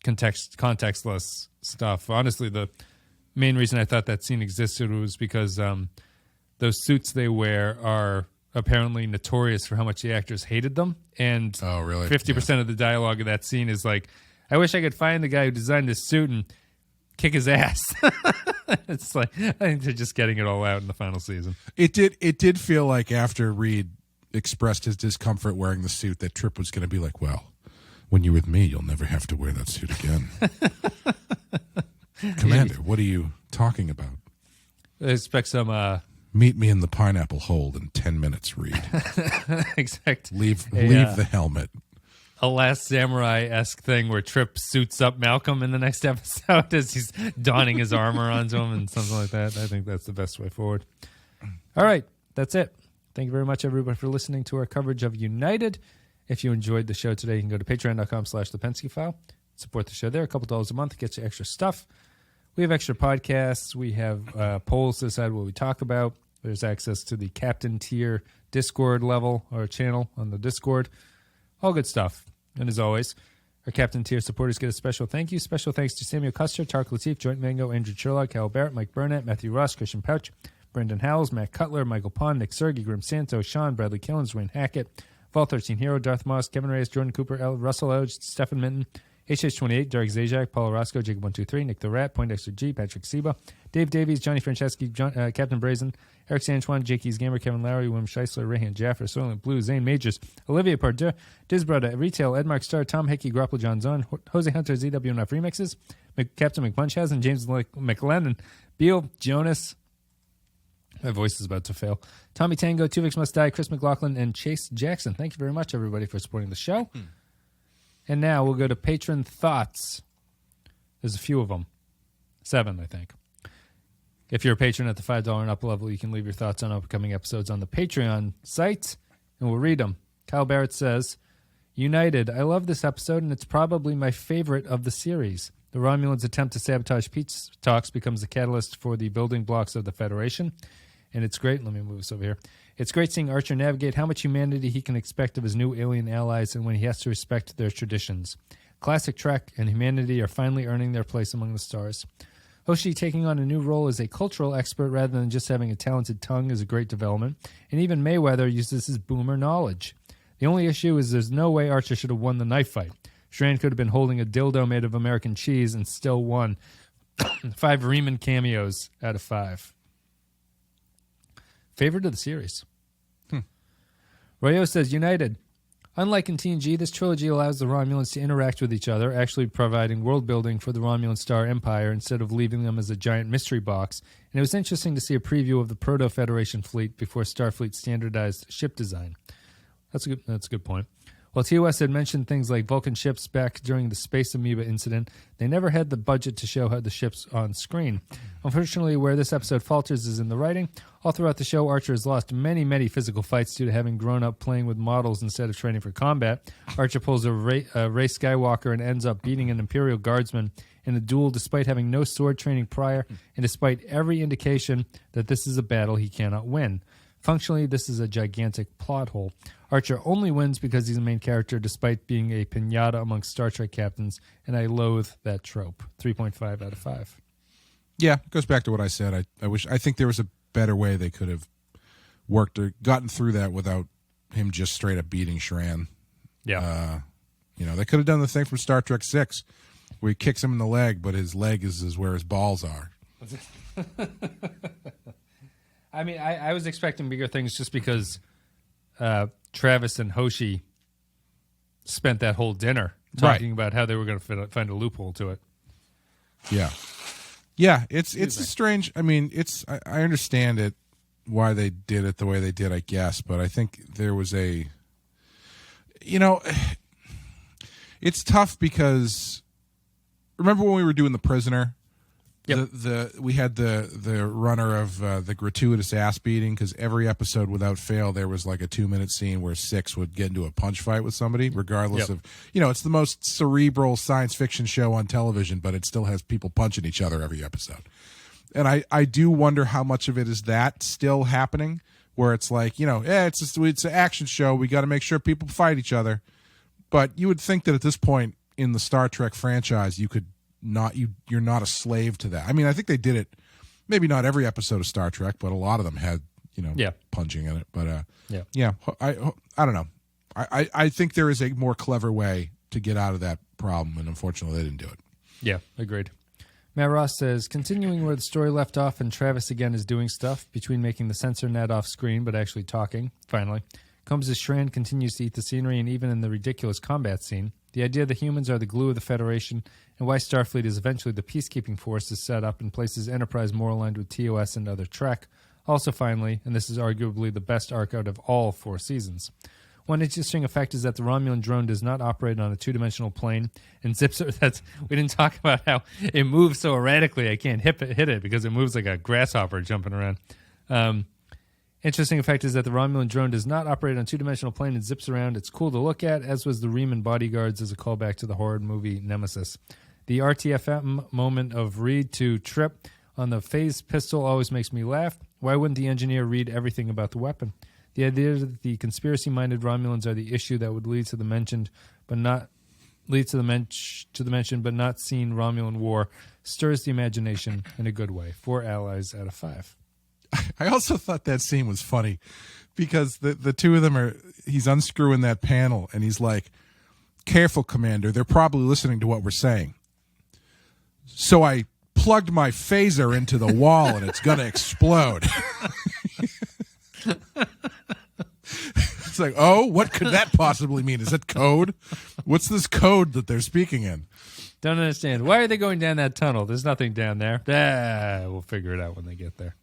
contextless stuff. Honestly, the main reason I thought that scene existed was because those suits they wear are apparently notorious for how much the actors hated them, and 50% of the dialogue of that scene is like, I wish I could find the guy who designed this suit and kick his ass. It's like, I think they're just getting it all out in the final season. It did feel like after Reed expressed his discomfort wearing the suit that Trip was going to be like, well, when you're with me, you'll never have to wear that suit again. Commander, what are you talking about? I expect some... Meet me in the pineapple hold in 10 minutes, Reed. Exactly. Leave the helmet. A Last Samurai-esque thing where Trip suits up Malcolm in the next episode as he's donning his armor onto him and something like that. I think that's the best way forward. All right, that's it. Thank you very much, everybody, for listening to our coverage of United. If you enjoyed the show today, you can go to patreon.com/thepensky-file. Support the show there. A couple dollars a month gets you extra stuff. We have extra podcasts. We have polls to decide what we talk about. There's access to the Captain Tier Discord level or channel on the Discord. All good stuff. And as always, our Captain Tier supporters get a special thank you. Special thanks to Samuel Custer, Tark Latif, Joint Mango, Andrew Sherlock, Cal Barrett, Mike Burnett, Matthew Ross, Christian Pouch, Brendan Howells, Matt Cutler, Michael Pond, Nick Sergi, Grim Santo, Sean, Bradley Killens, Wayne Hackett, Vault 13 Hero, Darth Moss, Kevin Reyes, Jordan Cooper, Russell Oge, Stephen Minton, HH28, Derek Zajac, Paul Roscoe, Jacob123, Nick the Rat, Poindexter G, Patrick Seba, Dave Davies, Johnny Franceschi, Captain Brazen, Eric Sanchuan, Jakey's Gamer, Kevin Lowry, William Scheisler, Rayhan Jaffer, Soylent Blue, Zane Majors, Olivia Pardue, Dizbrada, Retail, Edmark Star, Tom Hickey, Grapple John Zahn, Jose Hunter, ZWNF Remixes, Captain McMunchausen, James McLennan, Beal, Jonas, my voice is about to fail, Tommy Tango, Tuvix Must Die, Chris McLaughlin, and Chase Jackson. Thank you very much, everybody, for supporting the show. And now we'll go to patron thoughts. There's a few of them. 7, I think. If you're a patron at the $5 and up level, you can leave your thoughts on upcoming episodes on the Patreon site, and we'll read them. Kyle Barrett says, United, I love this episode, and it's probably my favorite of the series. The Romulans' attempt to sabotage peace talks becomes the catalyst for the building blocks of the Federation. And it's great. Let me move this over here. It's great seeing Archer navigate how much humanity he can expect of his new alien allies and when he has to respect their traditions. Classic Trek and humanity are finally earning their place among the stars. Hoshi taking on a new role as a cultural expert rather than just having a talented tongue is a great development. And even Mayweather uses his boomer knowledge. The only issue is there's no way Archer should have won the knife fight. Shran could have been holding a dildo made of American cheese and still won. 5 Riemann cameos out of 5. Favorite of the series. Royo says, United. Unlike in TNG, this trilogy allows the Romulans to interact with each other, actually providing world building for the Romulan Star Empire instead of leaving them as a giant mystery box. And it was interesting to see a preview of the Proto-Federation fleet before Starfleet standardized ship design. That's a good point. While TOS had mentioned things like Vulcan ships back during the Space Amoeba incident, they never had the budget to show how the ships on screen. Unfortunately, where this episode falters is in the writing. All throughout the show, Archer has lost many, many physical fights due to having grown up playing with models instead of training for combat. Archer pulls a Rey Skywalker and ends up beating an Imperial Guardsman in a duel despite having no sword training prior and despite every indication that this is a battle he cannot win. Functionally, this is a gigantic plot hole. Archer only wins because he's the main character despite being a piñata amongst Star Trek captains, and I loathe that trope. 3.5 out of 5. Yeah, it goes back to what I said. I think there was a better way they could have worked or gotten through that without him just straight up beating Shran. Yeah. They could have done the thing from Star Trek 6 where he kicks him in the leg, but his leg is where his balls are. I mean, I was expecting bigger things just because Travis and Hoshi spent that whole dinner talking about how they were going to find a loophole to it. Yeah. Yeah, it's a strange. I mean, I understand it why they did it the way they did, I guess, but I think there was it's tough because remember when we were doing The Prisoner? Yep. We had the runner of the gratuitous ass beating because every episode without fail there was like a 2-minute scene where Six would get into a punch fight with somebody, regardless of it's the most cerebral science fiction show on television, but it still has people punching each other every episode. And I do wonder how much of it is that still happening, where it's like it's an action show, we got to make sure people fight each other. But you would think that at this point in the Star Trek franchise, you're not a slave to that. I mean, I think they did it. Maybe not every episode of Star Trek, but a lot of them had punching in it. But I don't know. I think there is a more clever way to get out of that problem, and unfortunately, they didn't do it. Yeah, agreed. Matt Ross says, continuing where the story left off, and Travis again is doing stuff between making the sensor net off screen, but actually talking. Finally, Combs' Shran continues to eat the scenery, and even in the ridiculous combat scene. The idea that humans are the glue of the Federation and why Starfleet is eventually the peacekeeping force is set up and places Enterprise more aligned with TOS and other Trek. Also, finally, and this is arguably the best arc out of all 4 seasons. One interesting effect is that the Romulan drone does not operate on a 2-dimensional plane and zips. We didn't talk about how it moves so erratically. I can't hit it because it moves like a grasshopper jumping around. Interesting effect is that the Romulan drone does not operate on a 2-dimensional plane and zips around. It's cool to look at, as was the Riemann bodyguards as a callback to the horror movie Nemesis. The RTFM moment of Reed to Trip on the phase pistol always makes me laugh. Why wouldn't the engineer read everything about the weapon? The idea that the conspiracy-minded Romulans are the issue that would lead to the mentioned but not seen Romulan war stirs the imagination in a good way. 4 allies out of 5. I also thought that scene was funny because the two of them he's unscrewing that panel and he's like, careful, Commander, they're probably listening to what we're saying. So I plugged my phaser into the wall and it's going to explode. It's like, oh, what could that possibly mean? Is it code? What's this code that they're speaking in? Don't understand. Why are they going down that tunnel? There's nothing down there. We'll figure it out when they get there.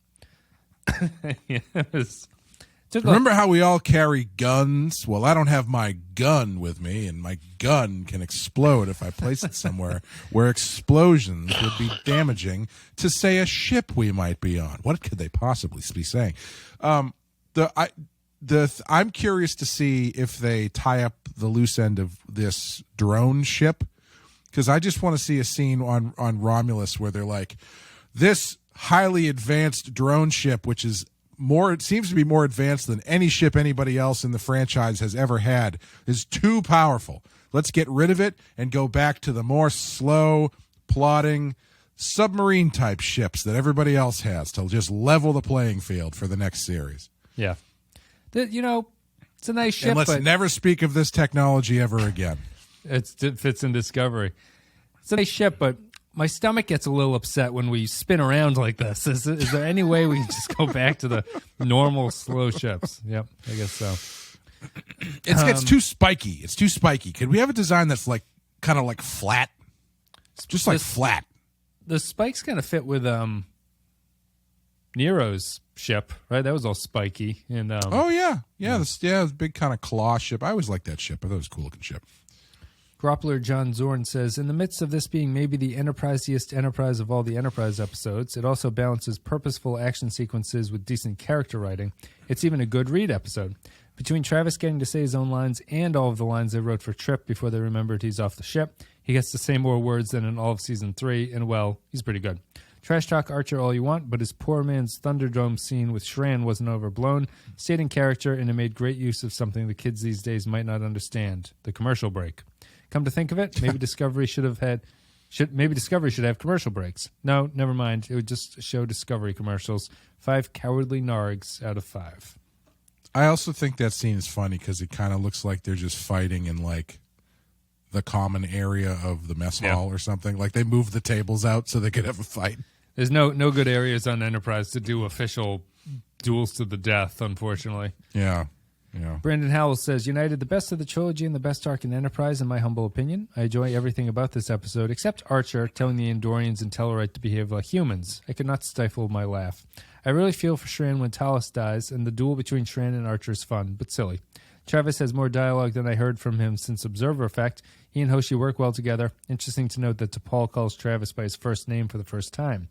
Remember how we all carry guns? Well, I don't have my gun with me, and my gun can explode if I place it somewhere where explosions would be damaging to, say, a ship we might be on. What could they possibly be saying? I'm curious to see if they tie up the loose end of this drone ship, because I just want to see a scene on Romulus where they're like, this highly advanced drone ship, which is it seems to be more advanced than any ship anybody else in the franchise has ever had, is too powerful. Let's get rid of it and go back to the more slow, plodding, submarine type ships that everybody else has to just level the playing field for the next series. Yeah. It's a nice ship. And let's never speak of this technology ever again. It fits in Discovery. It's a nice ship, but my stomach gets a little upset when we spin around like this. Is there any way we can just go back to the normal slow ships? Yep, I guess so. It's too spiky. It's too spiky. Could we have a design that's like kind of like flat? Just like flat. The spikes kind of fit with Nero's ship, right? That was all spiky. And the big kind of claw ship. I always liked that ship. I thought it was a cool looking ship. Groppler John Zorn says, in the midst of this being maybe the enterprisiest Enterprise of all the Enterprise episodes, it also balances purposeful action sequences with decent character writing. It's even a good read episode. Between Travis getting to say his own lines and all of the lines they wrote for Trip before they remembered he's off the ship, he gets to say more words than in all of Season 3, and, well, he's pretty good. Trash talk Archer all you want, but his poor man's Thunderdome scene with Shran wasn't overblown, stayed in character, and it made great use of something the kids these days might not understand, the commercial break. Come to think of it, maybe Discovery should have commercial breaks. No, never mind. It would just show Discovery commercials. 5 cowardly nargs out of 5. I also think that scene is funny because it kind of looks like they're just fighting in like the common area of the mess hall or something. Like they moved the tables out so they could have a fight. There's no good areas on Enterprise to do official duels to the death, unfortunately. Yeah. Yeah. Brandon Howell says, United, the best of the trilogy and the best arc in Enterprise, in my humble opinion. I enjoy everything about this episode, except Archer telling the Andorians and Tellarites to behave like humans. I could not stifle my laugh. I really feel for Shran when Talos dies, and the duel between Shran and Archer is fun, but silly. Travis has more dialogue than I heard from him since Observer Effect. He and Hoshi work well together. Interesting to note that T'Pol calls Travis by his first name for the first time.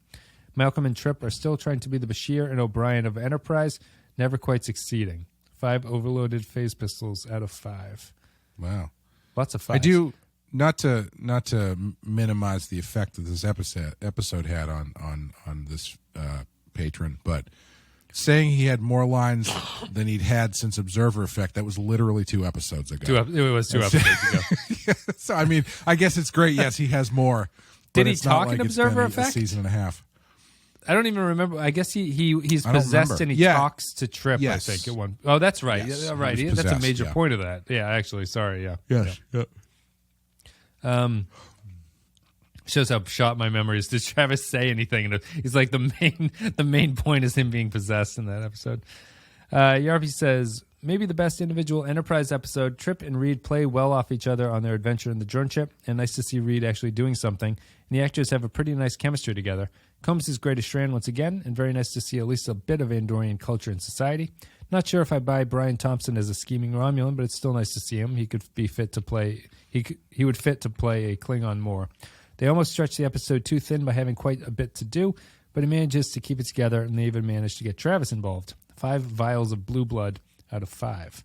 Malcolm and Trip are still trying to be the Bashir and O'Brien of Enterprise, never quite succeeding. 5 overloaded phase pistols out of 5. Wow, lots of 5s. I do not to minimize the effect that this episode had on this patron, but saying he had more lines than he'd had since Observer Effect, that was literally 2 episodes ago. It was 2 episodes ago. So I mean, I guess it's great. Yes, he has more. Did he talk in Observer Effect? A season and a half. I don't even remember. I guess he's possessed and he talks to Trip, yes. I think, at one. Oh, that's right. Yes. Yeah, right. That's a major point of that. Yeah, actually. Sorry, yeah. Yes. Yeah. Shows how shot my memory is. Did Travis say anything? And he's like, the main point is him being possessed in that episode. Yarby says, maybe the best individual Enterprise episode. Trip and Reed play well off each other on their adventure in the drone ship, and nice to see Reed actually doing something. And the actors have a pretty nice chemistry together. Combs is great as Shran once again, and very nice to see at least a bit of Andorian culture and society. Not sure if I buy Brian Thompson as a scheming Romulan, but it's still nice to see him. He could be fit to play. He would fit to play a Klingon more. They almost stretched the episode too thin by having quite a bit to do, but he manages to keep it together, and they even managed to get Travis involved. 5 vials of blue blood out of 5.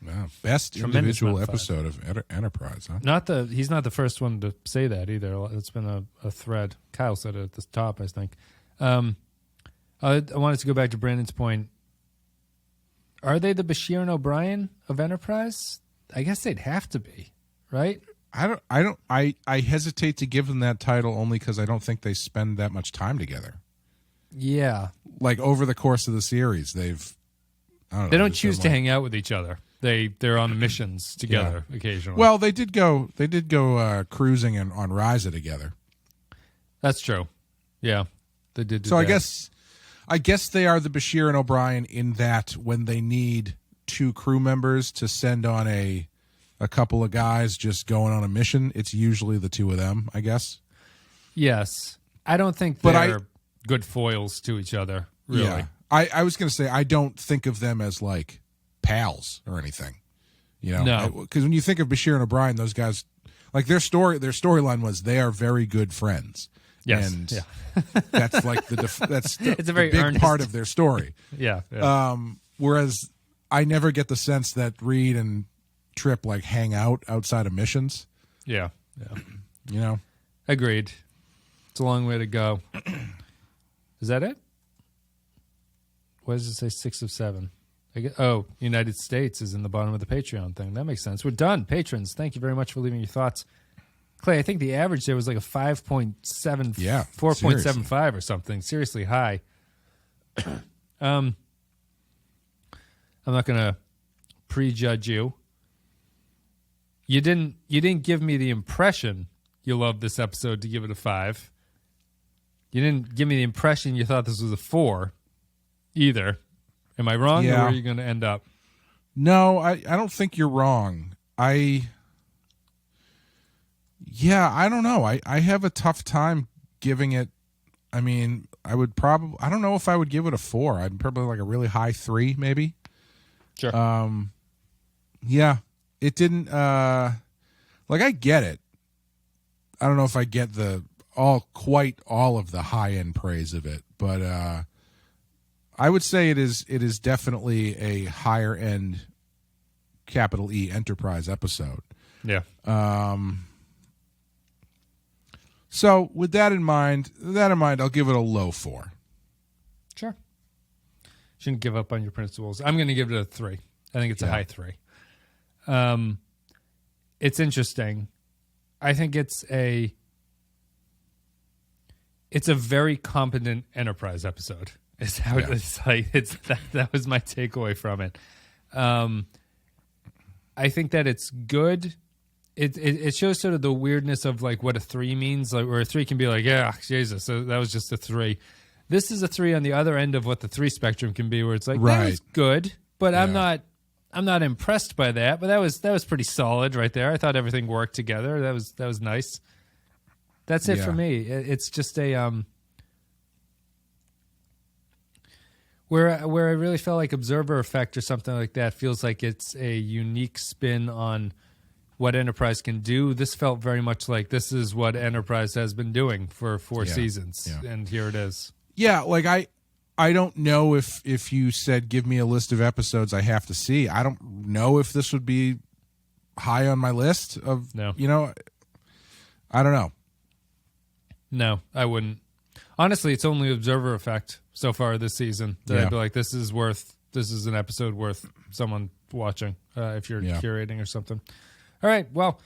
Wow. Best individual episode of Enterprise, huh? He's not the first one to say that either. It's been a thread. Kyle said it at the top, I think. I wanted to go back to Brandon's point. Are they the Bashir and O'Brien of Enterprise? I guess they'd have to be, right? I hesitate to give them that title only because I don't think they spend that much time together. Yeah. Like over the course of the series, they don't choose to hang out with each other. They're on missions together occasionally. Well, they did go cruising on Ryza together. That's true. Yeah, they did. So that. I guess they are the Bashir and O'Brien in that when they need 2 crew members to send on a couple of guys just going on a mission, it's usually the 2 of them, I guess. Yes, I don't think they're good foils to each other. Really. Yeah. I was going to say I don't think of them as like pals or anything. You know, No. because when you think of Bashir and O'Brien, those guys, like their storyline was they are very good friends. Yes. And Yeah. that's like it's a very big earnest part of their story. Yeah. Yeah. Whereas I never get the sense that Reed and Trip like hang out outside of missions. Yeah. Yeah. You know, Agreed. It's a long way to go. Is that it? Why does it say 6 of 7? United States is in the bottom of the Patreon thing. That makes sense. We're done. Patrons, thank you very much for leaving your thoughts. Clay, I think the average there was like a 5.7, Yeah, 4.75 or something. Seriously high. I'm not going to prejudge you. You didn't give me the impression you loved this episode to give it a 5. You didn't give me the impression you thought this was a 4 either. Am I wrong, or where are you going to end up? No, I don't think you're wrong. I don't know. I have a tough time giving it. I mean, I don't know if I would give it a 4. I'd probably like a really high 3, maybe. Sure. Yeah, it didn't. Like I get it. I don't know if I get quite all of the high end praise of it, but I would say it is definitely a higher end capital E Enterprise episode. Yeah. So with that in mind, I'll give it a low 4. Sure. Shouldn't give up on your principles. I'm going to give it a 3. I think it's a high 3. It's interesting. I think it's a very competent Enterprise episode. Is how it's like. That was my takeaway from it. I think that it's good. It shows sort of the weirdness of like what a 3 means, like where a 3 can be like, yeah, Jesus, so that was just a 3. This is a 3 on the other end of what the 3 spectrum can be, where it's like that was good, but I'm not impressed by that. But that was pretty solid right there. I thought everything worked together. That was nice. That's it for me. It's just a where I really felt like Observer Effect or something like that feels like it's a unique spin on what Enterprise can do. This felt very much like this is what Enterprise has been doing for 4 seasons, and here it is. Yeah, like I don't know if you said give me a list of episodes I have to see. I don't know if this would be high on my list of I don't know. No, I wouldn't. Honestly, it's only Observer Effect so far this season that I'd be like, this is an episode worth someone watching if you're curating or something. All right, well,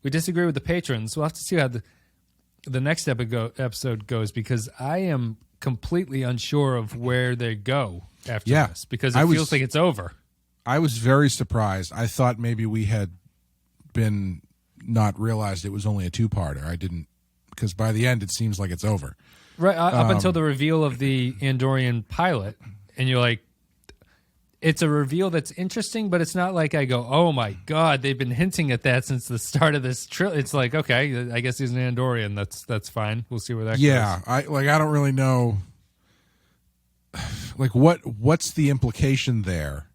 we disagree with the patrons. We'll have to see how the next episode goes, because I am completely unsure of where they go after this, because it feels like it's over. I was very surprised. I thought maybe we had been not realized it was only a 2-parter. I didn't, because by the end it seems like it's over. Right, up until the reveal of the Andorian pilot, and you're like, it's a reveal that's interesting, but it's not like I go, oh my God, they've been hinting at that since the start of this trilogy. It's like, okay, I guess he's an Andorian. That's fine. We'll see where that goes. Yeah, I don't really know. Like, what's the implication there?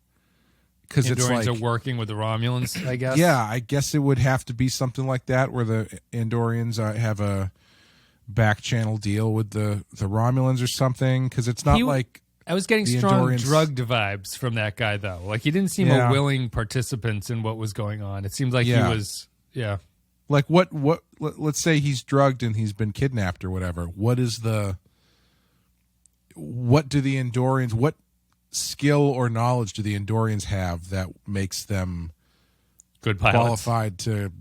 Because it's like Andorians are working with the Romulans, I guess. Yeah, I guess it would have to be something like that, where the Andorians have a back channel deal with the Romulans or something. Because it's not like I was getting strong drugged vibes from that guy, though. Like, he didn't seem a willing participant in what was going on. It seemed like he was, Like, what? Let's say he's drugged and he's been kidnapped or whatever. What do the Andorians? What skill or knowledge do the Andorians have that makes them good pilots, qualified to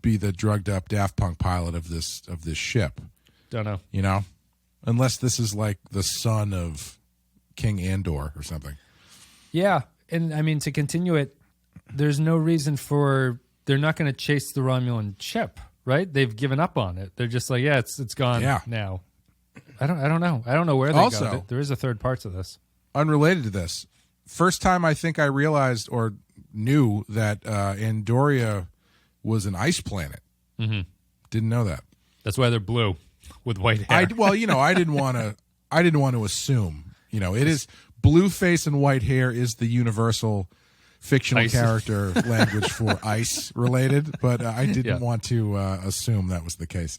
be the drugged up Daft Punk pilot of this ship? Don't know. You know, unless this is like the son of King Andor or something. Yeah, and I mean, to continue it, there's no reason they're not going to chase the Romulan ship, right? They've given up on it. They're just like, it's gone now. I don't know. I don't know where they go. There is a third part to this. Unrelated to this, first time I think I realized or knew that Andoria was an ice planet. Mm-hmm. Didn't know that. That's why they're blue with white hair. I didn't want to assume. You know, it is blue face and white hair is the universal fictional Ice. character language for ice related, but I didn't want to assume that was the case.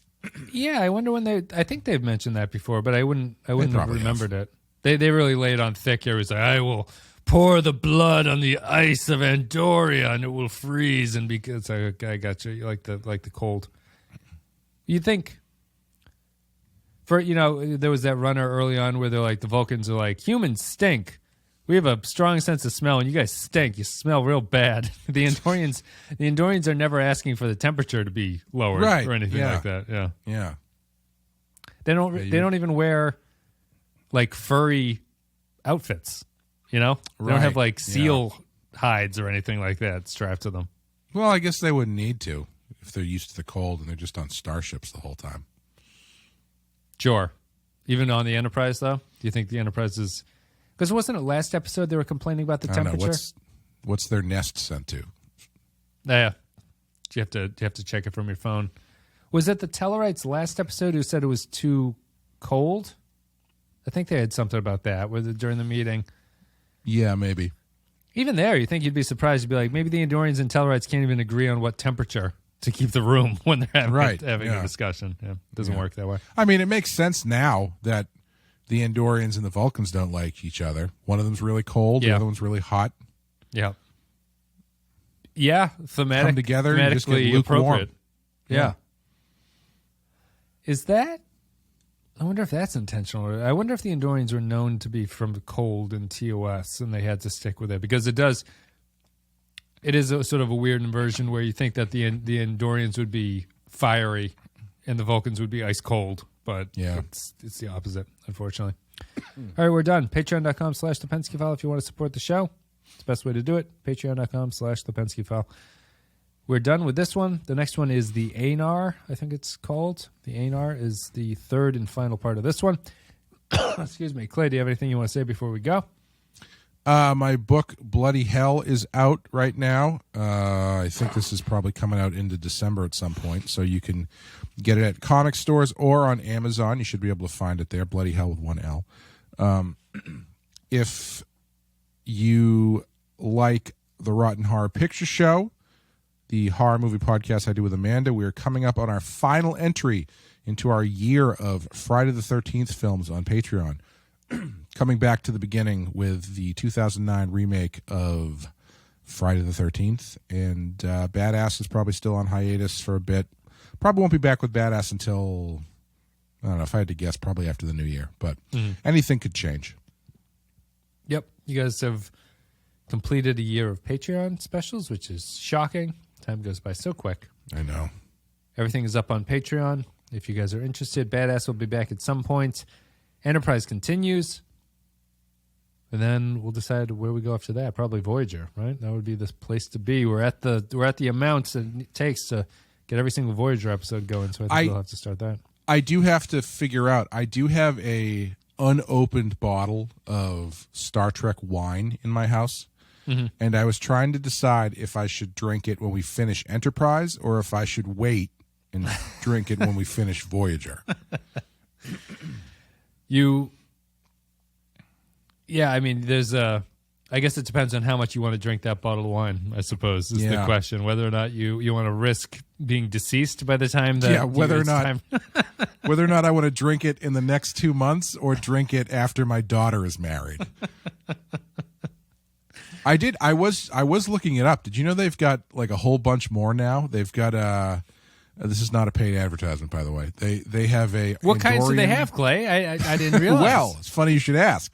Yeah, I wonder when I think they've mentioned that before, but I wouldn't have remembered it. They really lay it on thick here. It was like, I will pour the blood on the ice of Andoria and it will freeze. And because I got you like the cold. You think there was that runner early on where they're like, the Vulcans are like, humans stink. We have a strong sense of smell, and you guys stink. You smell real bad. The Andorians are never asking for the temperature to be lowered or anything like that. Yeah. They don't even wear like furry outfits. You know, they don't have like seal hides or anything like that strapped to them. Well, I guess they wouldn't need to if they're used to the cold and they're just on starships the whole time. Sure. Even on the Enterprise, though, do you think the Enterprise is? Because wasn't it last episode they were complaining about the temperature? Know. What's their nest sent to? Yeah, you have to check it from your phone. Was it the Tellarites last episode who said it was too cold? I think they had something about that during the meeting. Yeah, maybe. Even there, you think you'd be surprised. You'd be like, maybe the Andorians and Tellarites can't even agree on what temperature to keep the room when they're having a discussion. Yeah, it doesn't work that way. I mean, it makes sense now that the Andorians and the Vulcans don't like each other. One of them's really cold, the other one's really hot. Yeah. Yeah, come together and just get lukewarm. Appropriate. Yeah. Is that? I wonder if that's intentional. I wonder if the Andorians were known to be from the cold in TOS and they had to stick with it because it is a sort of a weird inversion where you think that the Andorians would be fiery and the Vulcans would be ice cold. But it's the opposite, unfortunately. All right, we're done. Patreon.com/The Pensky File if you want to support the show. It's the best way to do it. Patreon.com/The Pensky File. We're done with this one. The next one is the Anar, I think it's called. The Anar is the third and final part of this one. Excuse me. Clay, do you have anything you want to say before we go? My book, Bloody Hell, is out right now. I think this is probably coming out into December at some point, so you can get it at comic stores or on Amazon. You should be able to find it there, Bloody Hell with one L. If you like the Rotten Horror Picture Show, the horror movie podcast I do with Amanda, we are coming up on our final entry into our year of Friday the 13th films on Patreon. Coming back to the beginning with the 2009 remake of Friday the 13th. And Badass is probably still on hiatus for a bit. Probably won't be back with Badass until, I don't know, if I had to guess, probably after the new year. But anything could change. Yep. You guys have completed a year of Patreon specials, which is shocking. Time goes by so quick. I know. Everything is up on Patreon. If you guys are interested, Badass will be back at some point. Enterprise continues. And then we'll decide where we go after that. Probably Voyager, right? That would be the place to be. We're at the amounts it takes to get every single Voyager episode going, so I think we'll have to start that. I do have to figure out. I do have a unopened bottle of Star Trek wine in my house. And I was trying to decide if I should drink it when we finish Enterprise or if I should wait and drink it when we finish Voyager. Yeah, I mean, I guess it depends on how much you want to drink that bottle of wine, I suppose, is the question. Whether or not you want to risk being deceased by the time that... whether or not I want to drink it in the next 2 months or drink it after my daughter is married. I was looking it up. Did you know they've got like a whole bunch more now? They've got this is not a paid advertisement, by the way. They have a What kinds do they have, Clay? I didn't realize. Well, it's funny you should ask.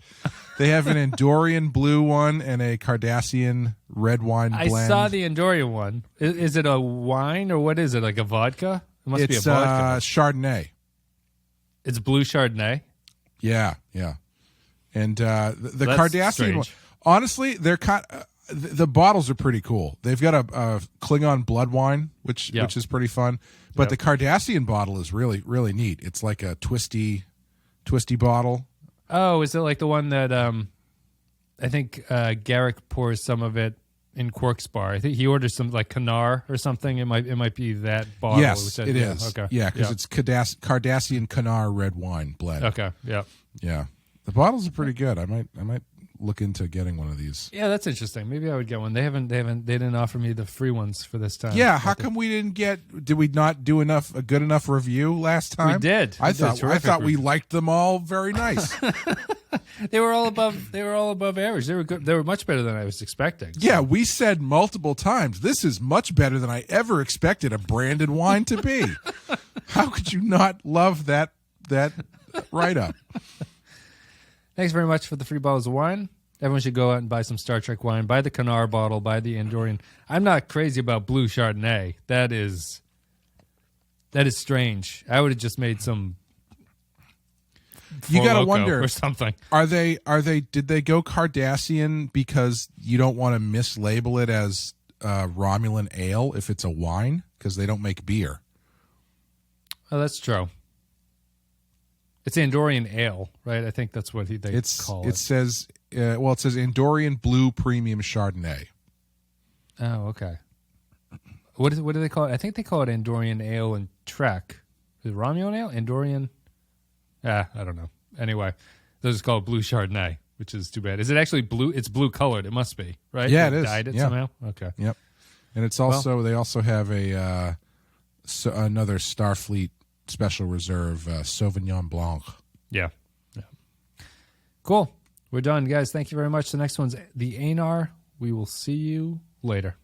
They have an Andorian blue one and a Cardassian red wine blend. I saw the Andorian one. Is it a wine or what is it? Like a vodka? It must be a vodka. It's Chardonnay. It's blue Chardonnay? Yeah. And the Cardassian one. Honestly, they're the bottles are pretty cool. They've got a Klingon blood wine, which is pretty fun. But the Cardassian bottle is really, really neat. It's like a twisty bottle. Oh, is it like the one that I think Garrick pours some of it in Quark's bar? I think he orders some like Canar or something. It might be that bottle. Yes, it is. Okay. Yeah, because it's Cardassian Canar red wine blend. Okay, yeah. Yeah. The bottles are pretty good. I might look into getting one of these. Yeah, that's interesting. Maybe I would get one. They didn't offer me the free ones for this time. Yeah, how come we didn't get? Did we not do a good enough review last time? We did. I thought we liked them all very nice. They were all above average. They were good. They were much better than I was expecting. So. Yeah, we said multiple times, this is much better than I ever expected a branded wine to be. How could you not love that write-up? Thanks very much for the free bottles of wine. Everyone should go out and buy some Star Trek wine. Buy the Canar bottle. Buy the Andorian. I'm not crazy about blue Chardonnay. That is strange. I would have just made some. You got to wonder or something. Are they? Did they go Cardassian because you don't want to mislabel it as Romulan ale if it's a wine because they don't make beer? Oh, that's true. It's Andorian ale, right? I think that's what they call it. It says, it says Andorian Blue Premium Chardonnay. Oh, okay. What do they call it? I think they call it Andorian ale and Trek. Is it Romulan ale? Andorian? I don't know. Anyway, those is called Blue Chardonnay, which is too bad. Is it actually blue? It's blue colored. It must be, right? Yeah, they it is. Dyed it yeah. somehow? Okay. Yep. And it's also, they also have another Starfleet Special Reserve Sauvignon Blanc. Yeah. Cool. We're done, guys. Thank you very much. The next one's the Anar. We will see you later.